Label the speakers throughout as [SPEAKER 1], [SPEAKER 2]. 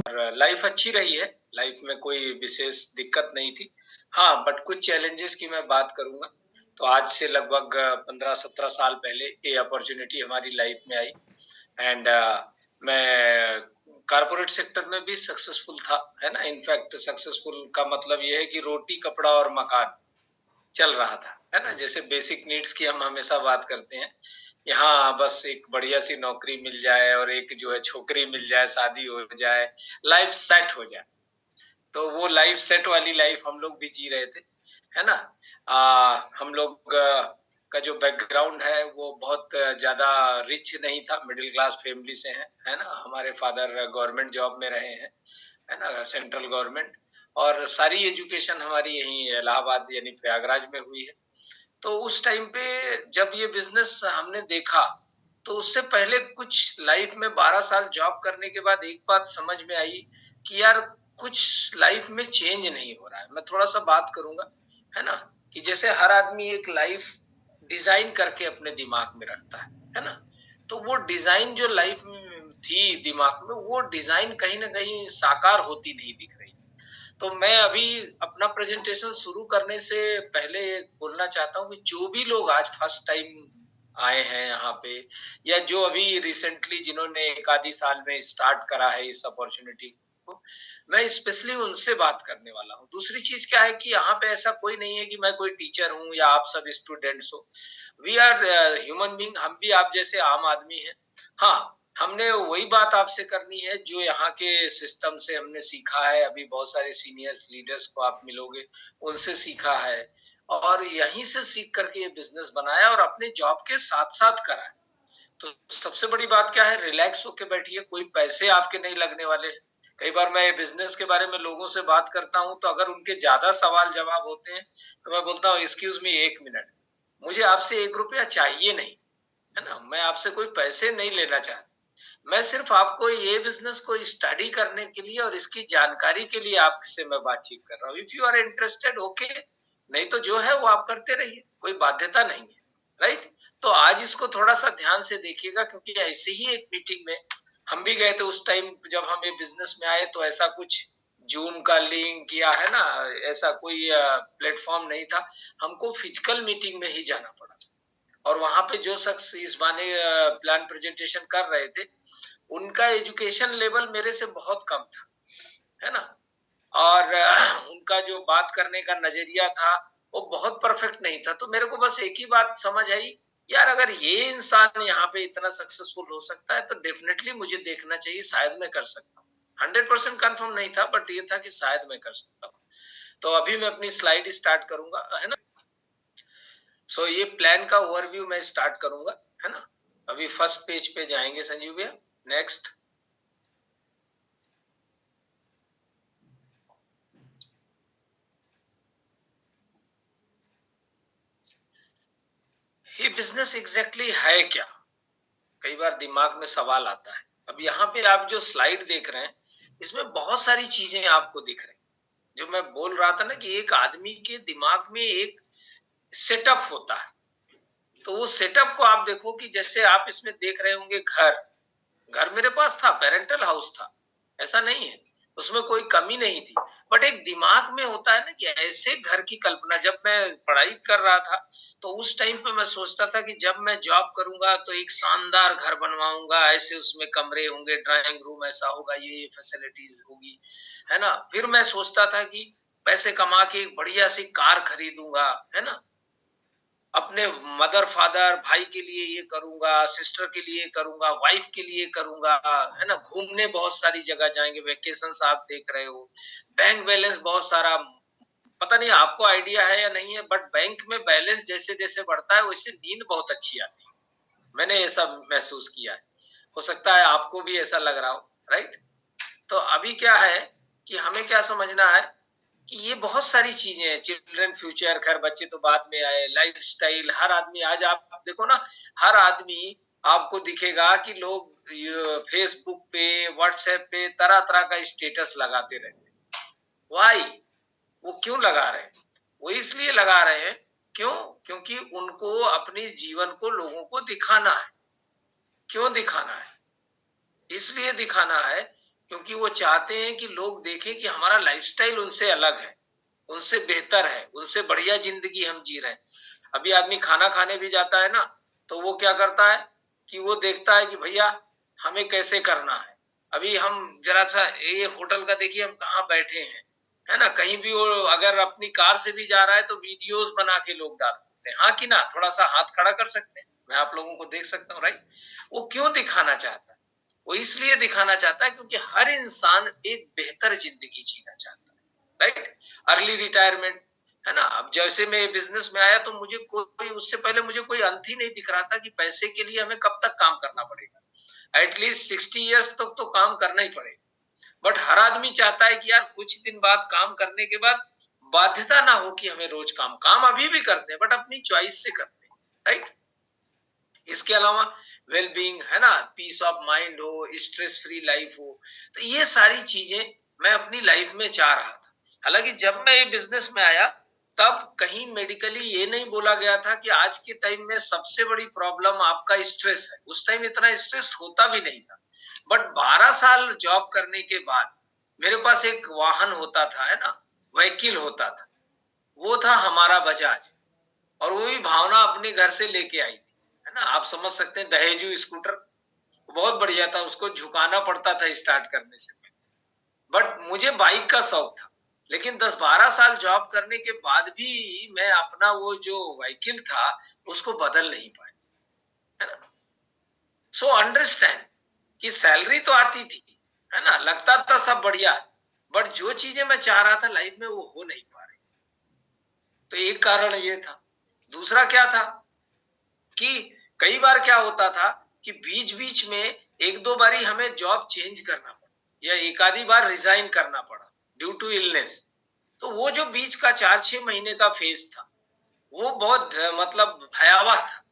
[SPEAKER 1] और लाइफ अच्छी रही है, लाइफ में कोई विशेष दिक्कत नहीं थी। हाँ, बट कुछ चैलेंजेस की मैं बात करूँगा, तो आज से लगभग 15-17 साल पहले ये अपॉर्च्युनिटी हमारी लाइफ में आई एंड मैं कॉर्पोरेट सेक्टर में भी सक्सेसफुल था, है ना? इनफैक्ट सक्सेसफुल का मतलब ये है कि रोटी, कपड़ा और मकान चल रहा था, है ना? जैसे बेसिक नीड्स की हम हमेशा बात करते हैं। यहाँ बस एक बढ़िया-सी नौकरी मिल जाए और एक जो है छोकरी मिल जाए, शादी हो जाए, लाइफ सेट हो जाए। तो वो लाइफ सेट वाली लाइफ हम लोग भी जी रहे थे, है ना? हम लोग का जो बैकग्राउंड है वो बहुत ज़्यादा रिच नहीं था, मिडिल क्लास फैमिली से हैं, है ना? हमारे फादर गवर्नमेंट जॉब में रहे हैं, है ना? सेंट्रल गवर्नमेंट और सारी एजुकेशन हमारी यहीं इलाहाबाद यानी प्रयागराज में हुई है। तो उस टाइम पे जब ये बिज़नेस हमने देखा, तो उससे पहले कुछ लाइफ में 12 साल जॉब करने के बाद एक बात समझ में आई कि यार कुछ लाइफ में चेंज नहीं हो रहा है। मैं थोड़ा-सा बात करूँगा, है ना? कि जैसे हर आदमी एक लाइफ डिज़ाइन करके अपने दिमाग में रखता है ना? तो वो डिज़ाइन जो लाइफ में थी दिमाग में, वो डिज़ाइन कहीं न कहीं साकार होती नहीं दिख रही थी। तो मैं अभी अपना प्रेजेंटेशन शुरू करने से पहले बोलना चाहता हूँ कि जो भी लोग आज फर्स्ट टाइम आए हैं यहाँ पे या जो अभी रिसेंटली जिन्होंने एक आधी साल में स्टार्ट करा है इस अपॉर्चुनिटी को, मैं स्पेशली उनसे बात करने वाला हूँ। दूसरी चीज क्या है कि यहाँ पे ऐसा कोई नहीं है कि मैं कोई टीचर हूँ या आप सब स्टूडेंट्स हो। वी आर ह्यूमन बीइंग, हम भी आप जैसे आम आदमी हैं। हाँ, हमने वही बात आपसे करनी है जो यहाँ के सिस्टम से हमने सीखा है। अभी बहुत सारे सीनियर्स लीडर्स को आप मिलोगे, उनसे सीखा है और यहीं से सीख करके ये बिज़नेस बनाया और अपने जॉब के साथ-साथ करा है। तो सबसे बड़ी बात क्या है, रिलैक्स होके बैठिए, कोई पैसे आपके नहीं लगने वाले हैं। कई बार मैं बिज़नेस के बारे में लोगों से बात करता हूँ, तो अगर उनके ज़्यादा सवाल-जवाब होते हैं, तो मैं बोलता हूँ, "एक्सक्यूज़ मी 1 मिनट, मुझे आपसे 1 रुपया चाहिए नहीं।" है ना? मैं आपसे कोई पैसे नहीं लेना चाहता। मैं सिर्फ आपको ये बिज़नेस को स्टडी करने के लिए और इसकी जानकारी के लिए आपसे मैं बातचीत कर रहा हूँ। If you are interested okay, नहीं तो जो है वो आप करते रहिए, कोई बाध्यता नहीं है, राइट? तो आज इसको थोड़ा-सा ध्यान से देखिएगा क्योंकि ऐसे ही एक मीटिंग में हम भी गए थे उस टाइम जब हम ये बिज़नेस में आए तो ऐसा कुछ ज़ूम का लिंक या है ना, ऐसा कोई प्लेटफ़ॉर्म नहीं था। हमको फिजिकल मीटिंग में ही जाना पड़ा और वहाँ पे जो शख्स इस बहाने प्लान प्रेजेंटेशन कर रहे थे, उनका एजुकेशन लेवल मेरे से बहुत कम था, है ना? और उनका जो बात करने का नज़रिया था, वो बहुत परफेक्ट नहीं था। तो मेरे को बस एक ही बात समझ आई, यार अगर ये इंसान यहाँ पे इतना सक्सेसफुल हो सकता है, तो डेफ़िनेटली मुझे देखना चाहिए, शायद मैं कर सकता हूँ। 100% कन्फर्म नहीं था, बट ये था कि शायद मैं कर सकता हूँ। तो अभी मैं अपनी स्लाइड स्टार्ट करूँगा, है ना? सो ये प्लान का ओवरव्यू मैं स्टार्ट करूँगा, है ना? अभी फर्स्ट पेज पे जाएँगे संजीव भैया, नेक्स्ट। ये बिज़नेस एग्ज़ैक्टली है क्या? कई बार दिमाग में सवाल आता है। अब यहाँ पे आप जो स्लाइड देख रहे हैं, इसमें बहुत सारी चीज़ें आपको दिख रही हैं। जो मैं बोल रहा था ना कि एक आदमी के दिमाग में एक सेटअप होता है। तो वो सेटअप को आप देखो कि जैसे आप इसमें देख रहे होंगे घर, घर मेरे पास था, पैरेंटल हाउस था, ऐसा नहीं है, उसमें कोई कमी नहीं थी। बट एक दिमाग में होता है ना कि ऐसे घर की कल्पना जब मैं पढ़ाई कर रहा था, तो उस टाइम पे मैं सोचता था कि जब मैं जॉब करूँगा तो एक शानदार घर बनवाऊँगा, ऐसे उसमें कमरे होंगे, ड्राइंग रूम ऐसा होगा, ये फैसिलिटीज़ होगी, है ना? फिर मैं सोचता था कि पैसे कमा के एक बढ़िया-सी कार खरीदूँगा, है ना? अपने मदर फादर भाई के लिए ये करूंगा, सिस्टर के लिए करूंगा, वाइफ के लिए करूंगा, है ना? घूमने बहुत सारी जगह जाएंगे, वेकेशंस आप देख रहे हो, बैंक बैलेंस बहुत सारा। पता नहीं आपको आइडिया है या नहीं है, बट बैंक में बैलेंस जैसे जैसे बढ़ता है वैसे नींद बहुत अच्छी आती है। मैंने ऐसा महसूस किया है, हो सकता है आपको भी ऐसा लग रहा हो, राइट? तो अभी क्या है कि हमें क्या समझना है कि ये बहुत सारी चीजें हैं, चिल्ड्रन फ्यूचर, खैर बच्चे तो बाद में आए, लाइफस्टाइल, हर आदमी आज आप देखो ना, हर आदमी आपको दिखेगा कि लोग फेसबुक पे, व्हाट्सएप पे तरह तरह का स्टेटस लगाते रहते हैं। वाई? वो क्यों लगा रहे हैं? वो इसलिए लगा रहे हैं, क्यों? क्योंकि उनको अपने जीवन को लोगों को दिखाना है। क्यों दिखाना है? इसलिए दिखाना है क्योंकि वो चाहते हैं कि लोग देखें कि हमारा लाइफस्टाइल उनसे अलग है, उनसे बेहतर है, उनसे बढ़िया जिंदगी हम जी रहे हैं। अभी आदमी खाना खाने भी जाता है ना, तो वो क्या करता है कि वो देखता है कि भैया हमें कैसे करना है। अभी हम जरा सा ये होटल का देखिए, हम कहाँ बैठे हैं, है ना? कहीं भी वो अगर अपनी कार से भी जा रहा है तो वीडियोस बना के लोग डालते हैं, हाँ कि ना? थोड़ा सा हाथ खड़ा कर सकते हैं, मैं आप लोगों को देख सकता हूँ, राइट? वो क्यों दिखाना चाहता है? वो इसलिए दिखाना चाहता है क्योंकि हर इंसान एक बेहतर जिंदगी जीना चाहता है, राइट? अर्ली रिटायरमेंट, है ना? अब जैसे मैं बिजनेस में आया तो मुझे कोई उससे पहले मुझे कोई अंत ही नहीं दिख रहा था कि पैसे के लिए हमें कब तक काम करना पड़ेगा। एटलीस्ट 60 इयर्स तक तो काम करना ही पड़ेगा। बट हर आदमी चाहता है कि यार कुछ दिन बाद काम करने के बाद बाध्यता ना हो कि हमें रोज काम अभी भी करते हैं बट अपनी चॉइस से करते हैं, राइट? इसके अलावा वेलबींग, है ना? पीस ऑफ माइंड हो, स्ट्रेस फ्री लाइफ हो, तो ये सारी चीजें मैं अपनी लाइफ में चाह रहा था। हालांकि जब मैं ये बिजनेस में आया तब कहीं मेडिकली ये नहीं बोला गया था कि आज के टाइम में सबसे बड़ी प्रॉब्लम आपका स्ट्रेस है। उस टाइम इतना स्ट्रेस होता भी नहीं था। बट 12 साल जॉब करने के बाद मेरे पास एक वाहन होता था, है ना? व्हीकल होता था, वो था हमारा बजाज। और वो भी भावना अपने घर से लेके आई थी, है ना? आप समझ सकते हैं, दहेजू स्कूटर बहुत बढ़िया था, उसको झुकाना पड़ता था स्टार्ट करने से पहले। बट मुझे बाइक का शौक था, लेकिन 10-12 साल जॉब करने के बाद भी मैं अपना वो जो व्हीकल था उसको बदल नहीं पाया, है ना? सो अंडरस्टैंड कि सैलरी तो आती थी, है ना? लगता था सब बढ़िया, बट जो चीजें मैं चाह रहा था लाइफ में वो हो नहीं पा रही। तो एक कारण ये था। दूसरा क्या था कि कई बार क्या होता था कि बीच-बीच में 1-2 बारी हमें जॉब चेंज करना पड़ा या एक आधी बार रिजाइन करना पड़ा ड्यू टू इलनेस। तो वो जो बीच का 4-6 महीने का फेज था, वो बहुत मतलब भयावह था।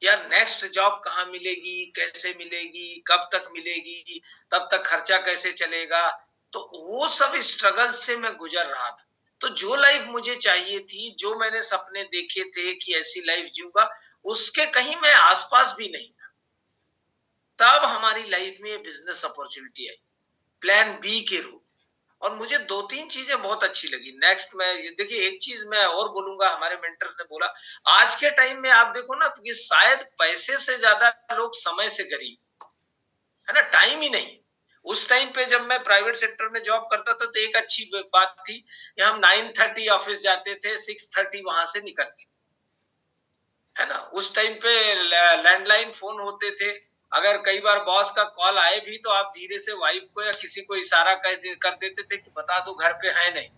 [SPEAKER 1] यार नेक्स्ट जॉब कहाँ मिलेगी, कैसे मिलेगी, कब तक मिलेगी, तब तक खर्चा कैसे चलेगा? तो वो सब स्ट्रगल से मैं गुजर रहा था। तो जो लाइफ मुझे चाहिए थी, जो मैंने सपने देखे थे कि ऐसी लाइफ जीऊँगा, उसके कहीं मैं आस-पास भी नहीं था। तब हमारी लाइफ में ये बिज़नेस अपॉर्च्युनिटी आई, प्लान बी के रूप। और मुझे 2-3 चीजें बहुत अच्छी लगी। नेक्स्ट मैं ये देखिए, एक चीज मैं और बोलूंगा, हमारे मेंटर्स ने बोला, आज के टाइम में आप देखो ना, तो ये शायद पैसे से ज्यादा लोग समय से गरीब, है ना? टाइम ही नहीं। उस टाइम पे जब मैं प्राइवेट सेक्टर में जॉब करता था तो एक अच्छी बात थी कि हम 9:30 ऑफिस जाते थे, 6:30 वहां से निकलते, है ना? उस टाइम पे लैंडलाइन फोन होते थे। अगर कई बार बॉस का कॉल आए भी तो आप धीरे से वाइफ को या किसी को इशारा कर देते थे कि बता दो घर पे है नहीं।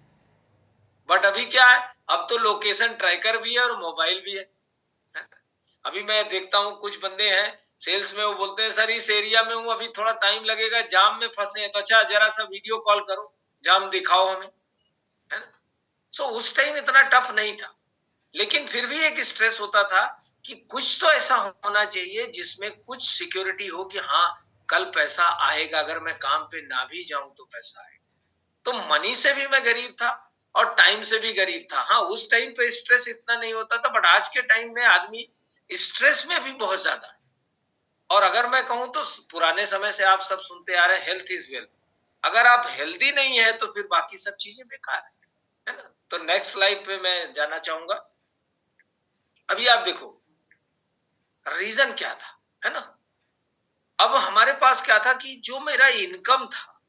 [SPEAKER 1] बट अभी क्या है, अब तो लोकेशन ट्रैकर भी है और मोबाइल भी है। अभी मैं देखता हूँ कुछ बंदे हैं सेल्स में, वो बोलते हैं सर इस एरिया में हूँ, अभी थोड़ा टाइम लगेगा, जाम में फंसे हैं। तो अच्छा जरा सा वीडियो कॉल करो, जाम दिखाओ हमें, है ना? सो उस टाइम इतना टफ नहीं था, लेकिन फिर भी एक स्ट्रेस होता था कि कुछ तो ऐसा होना चाहिए जिसमें कुछ सिक्योरिटी हो कि हाँ कल पैसा आएगा, अगर मैं काम पे ना भी जाऊं तो पैसा आएगा। तो मनी से भी मैं गरीब था और टाइम से भी गरीब था। हाँ, उस टाइम पे स्ट्रेस इतना नहीं होता था, बट आज के टाइम में आदमी स्ट्रेस में भी बहुत ज्यादा है। और अगर मैं कहूं तो पुराने समय से आप सब सुनते आ रहे हैं, हेल्थ इज वेल्थ। अगर आप हेल्दी नहीं है तो फिर बाकी सब चीजें बेकार है ना? तो नेक्स्ट स्लाइड पे मैं जाना चाहूंगा। अभी आप देखो रीजन क्या था, है ना? अब हमारे पास क्या था कि जो मेरा इनकम था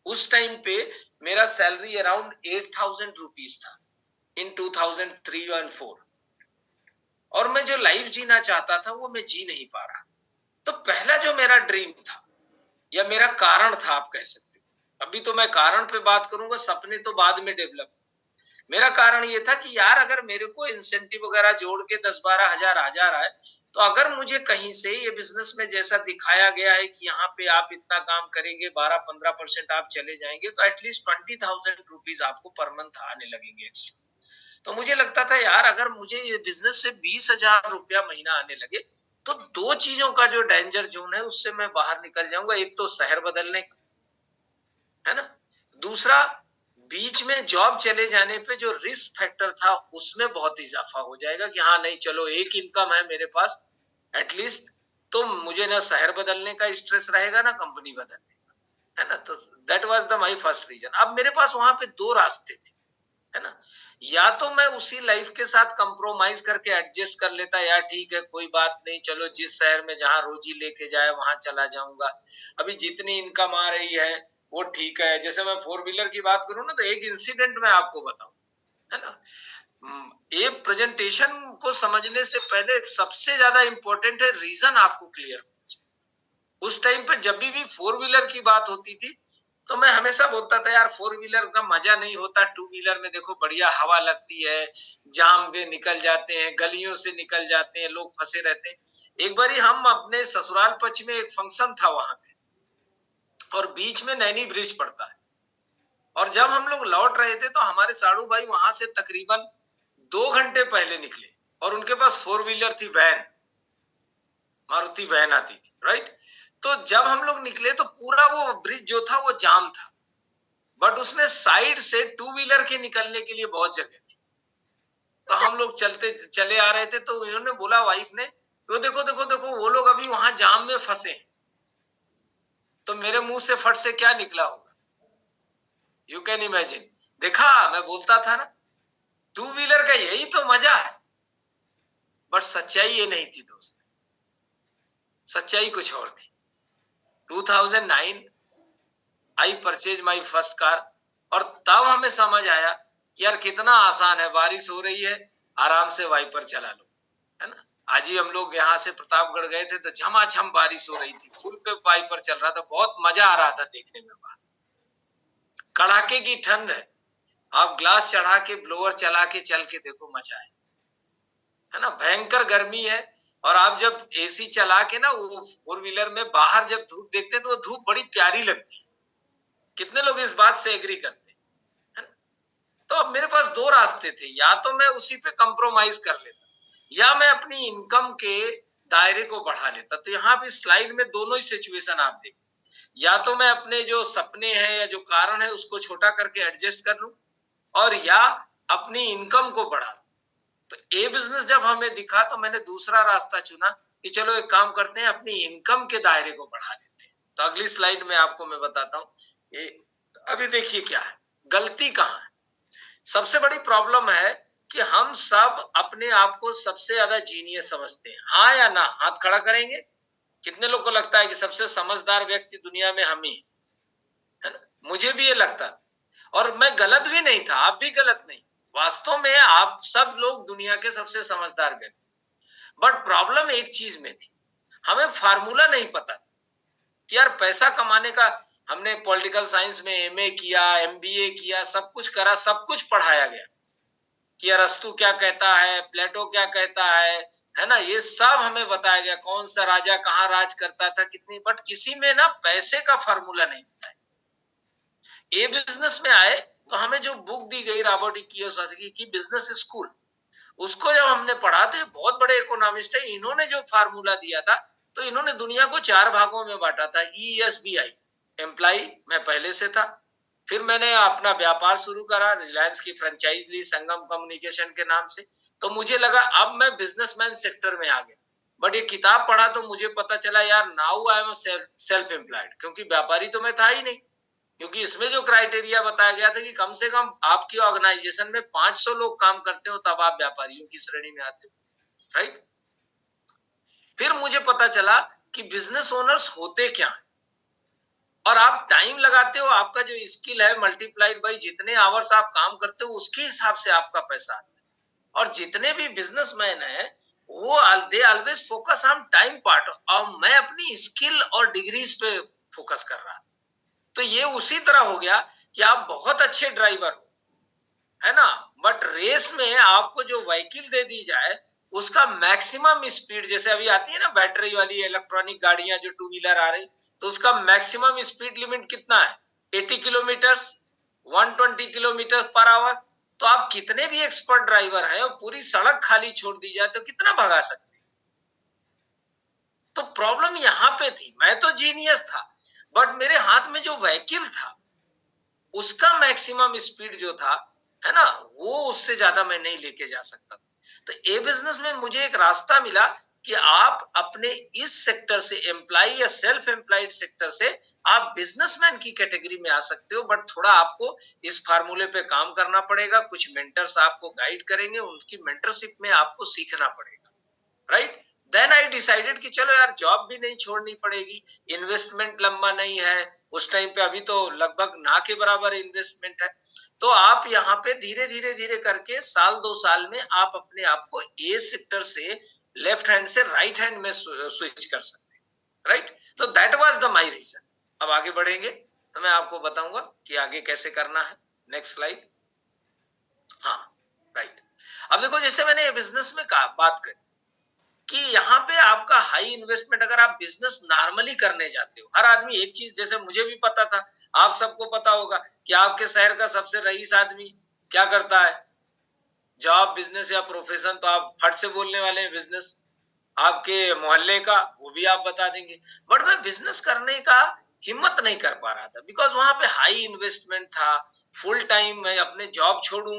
[SPEAKER 1] उस टाइम पे, मेरा सैलरी अराउंड 8,000 रुपीज था इन 2003 एंड 4। और मैं जो लाइफ जीना चाहता था वो मैं जी नहीं पा रहा। तो पहला जो मेरा ड्रीम था या मेरा कारण था, आप कह सकते हो, अभी तो मैं कारण पे बात करूंगा, सपने तो बाद में डेवलप। मेरा कारण ये था कि यार अगर मेरे को इंसेंटिव वगैरह जोड़ के 10-12 हजार आ जा रहा है, तो अगर मुझे कहीं से ये बिजनेस में जैसा दिखाया गया है कि यहाँ पे आप इतना काम करेंगे, 12-15% आप चले जाएंगे, तो एटलीस्ट 20,000 रुपीज आपको पर मंथ आने लगेंगे एक्स्ट्रा। तो मुझे लगता था यार अगर मुझे ये बिजनेस से 20,000 रुपया महीना आने लगे, तो दो चीजों का जो डेंजर जोन है उससे मैं बाहर निकल जाऊंगा। एक तो शहर बदलने का, है ना? दूसरा, बीच में जॉब चले जाने पे जो रिस्क फैक्टर था उसमें बहुत इजाफा हो जाएगा कि हाँ नहीं चलो एक इनकम है मेरे पास एटलीस्ट, तो मुझे ना शहर बदलने का स्ट्रेस रहेगा ना कंपनी बदलने का, है ना। तो that was the my first reason. अब मेरे पास वहां पे दो रास्ते थे, है ना। या तो मैं उसी लाइफ के साथ कंप्रोमाइज करके एडजस्ट कर लेता, यार ठीक है कोई बात नहीं, चलो जिस शहर में जहां रोजी लेके जाए वहां चला जाऊंगा, अभी जितनी इनकम आ रही है वो ठीक है। जैसे मैं फोर व्हीलर की बात करूं ना, तो एक इंसिडेंट मैं आपको बताऊं, है ना। ये प्रेजेंटेशन को समझने से पहले सबसे ज्यादा इंपॉर्टेंट है रीजन आपको क्लियर। उस टाइम पे जब भी फोर व्हीलर की बात होती थी, तो मैं हमेशा बोलता था यार फोर व्हीलर का मजा नहीं होता, टू व्हीलर में देखो बढ़िया हवा लगती है, जाम के निकल जाते हैं, गलियों से निकल जाते हैं, लोग फंसे रहते हैं। एक बारी हम अपने ससुराल पक्ष में एक फंक्शन था वहां पे, और बीच में नैनी ब्रिज पड़ता है, और जब हम लोग लौट रहे थे तो हमारे साड़ू भाई वहां से तकरीबन 2 घंटे पहले निकले, और उनके पास फोर व्हीलर थी, वैन, मारुति वैन आती थी, राइट। तो जब हम लोग निकले तो पूरा वो ब्रिज जो था वो जाम था, बट उसमें साइड से टू व्हीलर के निकलने के लिए बहुत जगह थी। तो हम लोग चलते चले आ रहे थे, तो इन्होंने बोला वाइफ ने, तो देखो देखो देखो वो लोग अभी वहां जाम में फंसे हैं। तो मेरे मुंह से फट से क्या निकला होगा, यू कैन इमेजिन। देखा, मैं बोलता था ना, टू व्हीलर का यही तो मजा है। बट सच्चाई ये नहीं थी दोस्त, सच्चाई कुछ और थी। 2009 I purchase my first car, और तब हमें समझ आया कि यार कितना आसान है, बारिश हो रही है, आराम से वाइपर चला लो, है ना। आज ही हम लोग यहाँ से प्रतापगढ़ गए थे, तो झमाझम बारिश हो रही थी, फुल पे वाइपर चल रहा था, बहुत मजा आ रहा था देखने में। बाहर कड़ाके की ठंड है, आप ग्लास चढ़ा के ब्लोअर चला के चल के देखो, मजा है ना। भयंकर गर्मी है, और आप जब एसी चला के ना वो फोर व्हीलर में बाहर जब धूप देखते हैं, तो वो धूप बड़ी प्यारी लगती है। कितने लोग इस बात से एग्री करते हैं, है ना? तो अब मेरे पास दो रास्ते थे, या तो मैं उसी पे कंप्रोमाइज कर लेता, या मैं अपनी इनकम के दायरे को बढ़ा लेता। तो यहाँ पे स्लाइड में दोनों ही सिचुएशन आप देखो, या तो मैं अपने जो सपने हैं या जो कारण है उसको छोटा करके एडजस्ट कर लूं, और या अपनी इनकम को बढ़ा। तो ए बिजनेस जब हमें दिखा, तो मैंने दूसरा रास्ता चुना कि चलो एक काम करते हैं, अपनी इनकम के दायरे को बढ़ा लेते हैं। तो अगली स्लाइड में आपको मैं बताता हूँ ये। अभी देखिए क्या है, गलती कहाँ है। सबसे बड़ी प्रॉब्लम है कि हम सब अपने आप को सबसे ज्यादा जीनियस समझते हैं। हाँ या ना, हाथ खड़ा करेंगे। कितने लोग को लगता है कि सबसे समझदार व्यक्ति दुनिया में हम ही, है ना। मुझे भी ये लगता, और मैं गलत भी नहीं था, आप भी गलत नहीं। वास्तव में आप सब लोग दुनिया के सबसे समझदार व्यक्ति। बट प्रॉब्लम एक चीज में थी, हमें फार्मूला नहीं पता था कि यार पैसा कमाने का। हमने पॉलिटिकल साइंस में एमए किया, एमबीए किया, सब कुछ करा, सब कुछ पढ़ाया गया कि अरस्तु क्या कहता है, प्लेटो क्या कहता है ना। ये सब हमें बताया गया, कौन सा राजा कहाँ राज करता था, कितनी। बट किसी में ना पैसे का फार्मूला नहीं बताया। ए बिजनेस में आए तो हमें जो बुक दी गई रॉबर्ट कियोसाकी की बिजनेस स्कूल, उसको जब हमने पढ़ा, तो बहुत बड़े इकोनॉमिस्ट है, इन्होंने जो फार्मूला दिया था, तो इन्होंने दुनिया को 4 भागों में बांटा था। ESBI, एम्प्लाई, मैं पहले से था। फिर मैंने अपना व्यापार शुरू करा, रिलायंस की फ्रेंचाइज ली संगम कम्युनिकेशन के नाम से। तो मुझे लगा अब मैं बिजनेसमैन सेक्टर में आ गया। बट ये किताब पढ़ा तो मुझे पता चला यार, now I am self employed, क्योंकि व्यापारी तो मैं था ही नहीं। क्योंकि इसमें जो क्राइटेरिया बताया गया था कि कम से कम आपकी ऑर्गेनाइजेशन में 500 लोग काम करते हो, तब आप व्यापारियों की श्रेणी में आते हो, राइट। फिर मुझे पता चला कि बिजनेस ओनर्स होते क्या है, और आप टाइम लगाते हो, आपका जो स्किल है मल्टीप्लाइड बाई जितने आवर्स आप काम करते हो, उसके हिसाब से आपका पैसा आता है। और जितने भी बिजनेसमैन है, वो they always focus on time part, और मैं अपनी स्किल और डिग्रीज पे फोकस कर रहा। तो ये उसी तरह हो गया कि आप बहुत अच्छे ड्राइवर हो, है ना, बट रेस में आपको जो व्हीकल दे दी जाए, उसका मैक्सिमम स्पीड, जैसे अभी आती है ना बैटरी वाली इलेक्ट्रॉनिक गाड़ियां जो टू व्हीलर आ रही, तो उसका मैक्सिमम स्पीड लिमिट कितना है, 80 किलोमीटर, 120 किलोमीटर पर आवर। तो आप कितने भी एक्सपर्ट ड्राइवर हैं, पूरी सड़क खाली छोड़ दी जाए तो कितना भगा सकते हैं। तो प्रॉब्लम यहां पे थी, मैं तो जीनियस था, बट मेरे हाथ में जो व्हीकल था, उसका मैक्सिमम स्पीड जो था, है ना, वो उससे ज्यादा मैं नहीं लेके जा सकता। तो ए बिजनेस में मुझे एक रास्ता मिला कि आप अपने इस सेक्टर से एम्प्लॉय या सेल्फ एम्प्लॉयड सेक्टर से आप बिजनेसमैन की कैटेगरी में आ सकते हो, बट थोड़ा आपको इस फार्मूले पे काम करना पड़ेगा। कुछ मेंटर्स आपको गाइड करेंगे, उनकी मेंटरशिप में आपको सीखना पड़ेगा, राइट। देन आई डिसाइडेड कि चलो यार जॉब भी नहीं छोड़नी पड़ेगी, इन्वेस्टमेंट लंबा नहीं है उस टाइम पे, अभी तो लगभग ना के बराबर इन्वेस्टमेंट है। तो आप यहाँ पे धीरे धीरे धीरे करके साल 2 साल में आप अपने आप को ए सेक्टर से लेफ्ट हैंड से राइट हैंड में स्विच कर सकते हैं, राइट। तो that was the my reason. अब आगे बढ़ेंगे तो मैं आपको बताऊंगा कि आगे कैसे करना है। Next slide. हाँ, राइट। अब देखो, जैसे मैंने बिजनेस में बात करी कि यहाँ पे आपका हाई इन्वेस्टमेंट, अगर आप बिजनेस नॉर्मली करने जाते हो, हर आदमी एक चीज, जैसे मुझे भी पता था, आप सबको पता होगा कि आपके शहर का सबसे रईस आदमी क्या करता है, जॉब बिजनेस या प्रोफेशन, तो आप फट से बोलने वाले हैं बिजनेस। आपके मोहल्ले का वो भी आप बता देंगे। बट मैं बिजनेस करने का हिम्मत नहीं कर पा रहा था, बिकॉज वहां पे हाई इन्वेस्टमेंट था। फुल टाइम मैं अपने जॉब छोड़ू,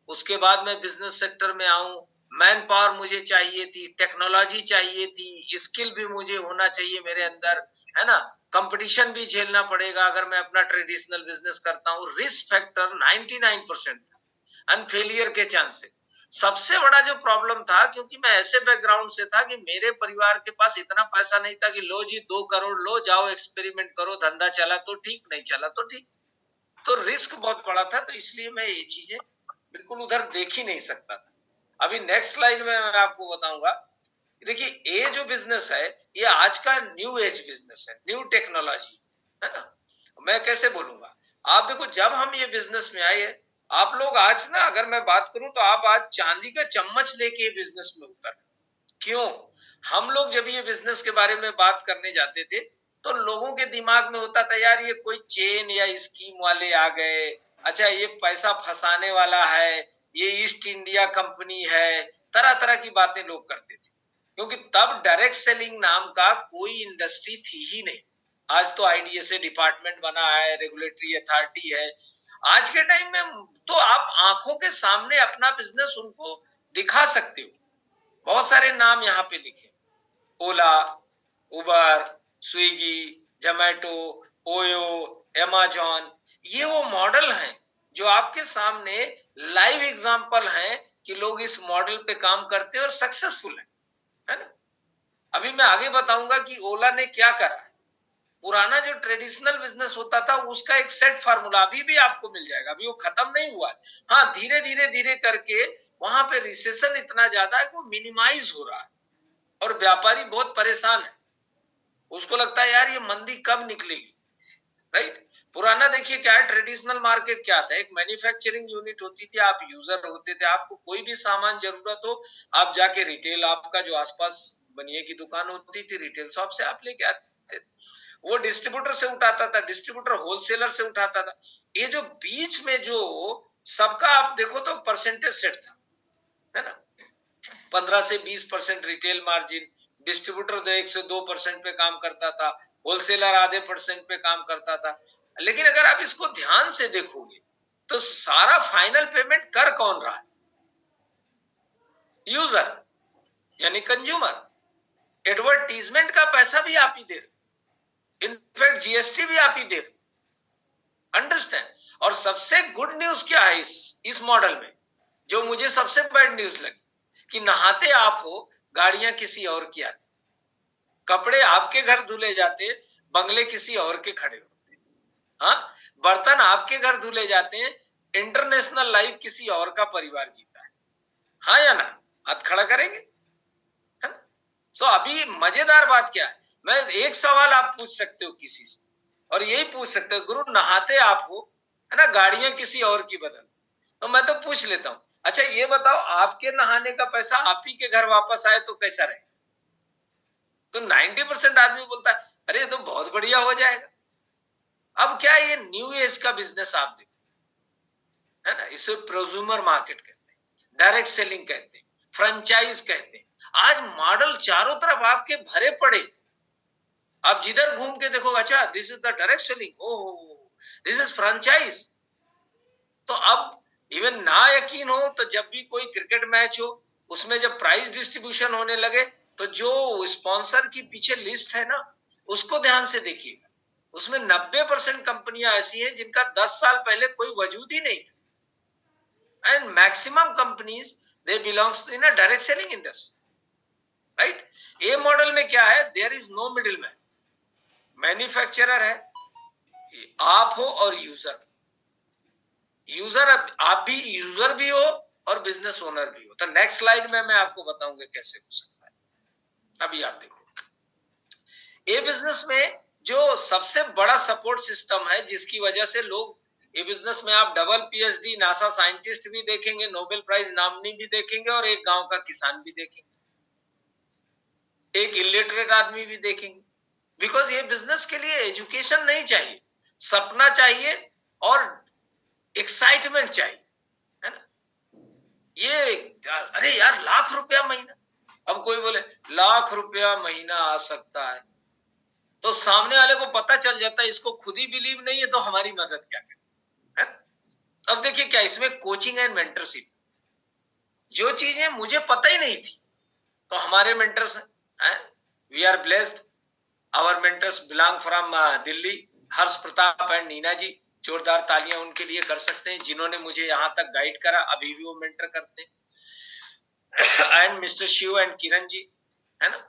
[SPEAKER 1] उसके बाद मैं बिजनेस सेक्टर में आऊं, मैन पावर मुझे चाहिए थी, टेक्नोलॉजी चाहिए थी, स्किल भी मुझे होना चाहिए मेरे अंदर, है ना। कंपटीशन भी झेलना पड़ेगा अगर मैं अपना ट्रेडिशनल बिजनेस करता हूँ। रिस्क फैक्टर 99% था, एंड फेलियर के चांसेस। सबसे बड़ा जो प्रॉब्लम था, क्योंकि मैं ऐसे बैकग्राउंड से था कि मेरे परिवार के पास इतना पैसा नहीं था कि लो जी 2 करोड़ लो, जाओ एक्सपेरिमेंट करो, धंधा चला तो ठीक, नहीं चला तो ठीक। तो रिस्क बहुत बड़ा था, तो इसलिए मैं ये चीजें बिल्कुल उधर देख ही नहीं सकता था। अभी नेक्स्ट स्लाइड में मैं आपको बताऊंगा। देखिए, ये जो बिजनेस है, ये आज का न्यू एज बिजनेस है, न्यू टेक्नोलॉजी, है ना। मैं कैसे बोलूंगा, आप देखो, जब हम ये बिजनेस में आए, आप लोग आज ना, अगर मैं बात करूं तो आप आज चांदी का चम्मच लेके ये बिजनेस में उतर। क्यों? हम लोग जब ये बिजनेस के बारे में बात करने जाते थे, तो लोगों के दिमाग में होता था, यार ये कोई चेन या स्कीम वाले आ गए, अच्छा ये पैसा फंसाने वाला है, ये ईस्ट इंडिया कंपनी है, तरह तरह की बातें लोग करते थे, क्योंकि तब डायरेक्ट सेलिंग नाम का कोई इंडस्ट्री थी ही नहीं। आज तो आईडीएसए डिपार्टमेंट बना है, रेगुलेटरी अथॉरिटी है। आज के टाइम में तो आप आंखों के सामने अपना बिजनेस उनको दिखा सकते हो। बहुत सारे नाम यहाँ पे लिखे, ओला, उबर, स्विगी, जोमेटो, ओयो, अमेजॉन। ये वो मॉडल हैं जो आपके सामने लाइव एग्जांपल हैं कि लोग इस मॉडल पे काम करते हैं और सक्सेसफुल है ना। अभी मैं आगे बताऊंगा कि ओला ने क्या करा है। पुराना जो ट्रेडिशनल बिजनेस होता था, उसका एक सेट फार्मूला अभी भी आपको मिल जाएगा, अभी वो खत्म नहीं हुआ है। हाँ, धीरे धीरे धीरे करके वहां पे रिसेशन इतना ज्यादा है कि वो मिनिमाइज हो रहा है, और व्यापारी बहुत परेशान है। उसको लगता है यार ये मंदी कब निकलेगी, राइट। पुराना देखिए क्या है, ट्रेडिशनल मार्केट क्या था, एक मैन्युफैक्चरिंग यूनिट होती थी, आप यूजर होते थे, आपको कोई भी सामान जरूरत हो, आप जाके रिटेल, आपका जो आसपास बनिए की दुकान होती थी, रिटेल शॉप से आप लेके आते थे। वो डिस्ट्रीब्यूटर से उठाता था, डिस्ट्रीब्यूटर होलसेलर से उठाता था। ये जो बीच में जो सबका आप देखो तो परसेंटेज सेट था, है ना। 15 से 20% रिटेल मार्जिन, डिस्ट्रीब्यूटर 1 से 2% पे काम करता था, होलसेलर आधे % पे काम करता था। लेकिन अगर आप इसको ध्यान से देखोगे तो सारा फाइनल पेमेंट कर कौन रहा है? यूजर, यानी कंज्यूमर। एडवर्टीजमेंट का पैसा भी आप ही दे रहे, इनफैक्ट जीएसटी भी आप ही दे रहे। अंडरस्टैंड। और सबसे गुड न्यूज क्या है इस मॉडल में, जो मुझे सबसे बैड न्यूज लगी, कि नहाते आप हो, गाड़ियां किसी और की आती, कपड़े आपके घर धुले जाते, बंगले किसी और के खड़े होते, हाँ, बर्तन आपके घर धुले जाते हैं, इंटरनेशनल लाइफ किसी और का परिवार जीता है। हाँ या ना? हाथ खड़ा करेंगे, है ना। सो अभी मजेदार बात क्या है, मैं एक सवाल आप पूछ सकते हो किसी से, और यही पूछ सकते हो, गुरु नहाते आप हो, है ना, गाड़ियां किसी और की बदल, तो मैं तो पूछ लेता हूं, अच्छा ये बताओ, आपके नहाने का पैसा आप ही के घर वापस आए तो कैसा रहे? तो 90% आदमी बोलता है अरे ये तो बहुत बढ़िया हो जाएगा। अब क्या है, ये न्यू एज का बिजनेस आप देखो, है ना, इसे प्रोज्यूमर मार्केट कहते हैं, डायरेक्ट सेलिंग कहते हैं, फ्रेंचाइज कहते हैं। आज मॉडल चारों तरफ आपके भरे पड़े, आप जिधर घूम के देखो, अच्छा this is the direct selling, ओहो दिस इज फ्रेंचाइज। तो अब इवन ना यकीन हो तो जब भी कोई क्रिकेट मैच हो, उसमें जब प्राइज डिस्ट्रीब्यूशन होने लगे, तो जो स्पॉन्सर की पीछे लिस्ट है ना, उसको ध्यान से देखिएगा। उसमें 90% कंपनियां ऐसी हैं जिनका 10 साल पहले कोई वजूद ही नहीं था। And maximum companies they belongs in a direct selling industry, right. A model में क्या है, there is no middle man. Manufacturer है, आप हो और यूजर। यूजर आप भी यूजर भी हो और बिजनेस ओनर भी हो। तो नेक्स्ट स्लाइड में मैं आपको बताऊंगा कैसे हो सकता है। अभी आप देखो, ए बिजनेस में जो सबसे बड़ा सपोर्ट सिस्टम है, जिसकी वजह से लोग ए बिजनेस में आप डबल पीएचडी नासा साइंटिस्ट भी देखेंगे, नोबेल प्राइज नामनी भी देखेंगे, और एक गांव का किसान भी देखेंगे, एक इलिटरेट आदमी भी देखेंगे। बिकॉज ये बिजनेस के लिए एजुकेशन नहीं चाहिए, सपना चाहिए और एक्साइटमेंट चाहिए, है ना। ये अरे यार, लाख रुपया महीना, अब कोई बोले लाख रुपया महीना आ सकता है, तो सामने वाले को पता चल जाता है इसको खुद ही बिलीव नहीं है, तो हमारी मदद क्या करे, है। अब देखिए क्या इसमें कोचिंग एंड मेंटरशिप, जो चीजें मुझे पता ही नहीं थी, तो हमारे मेंटर्स हैं, we are blessed, our mentors belong from Delhi, Harsh Pratap and Neena ji. जोरदार तालियां उनके लिए कर सकते हैं, जिन्होंने मुझे यहां तक गाइड करा, अभी भी वो मेंटर करते हैं। And mister Shiv and Kiran ji, है ना,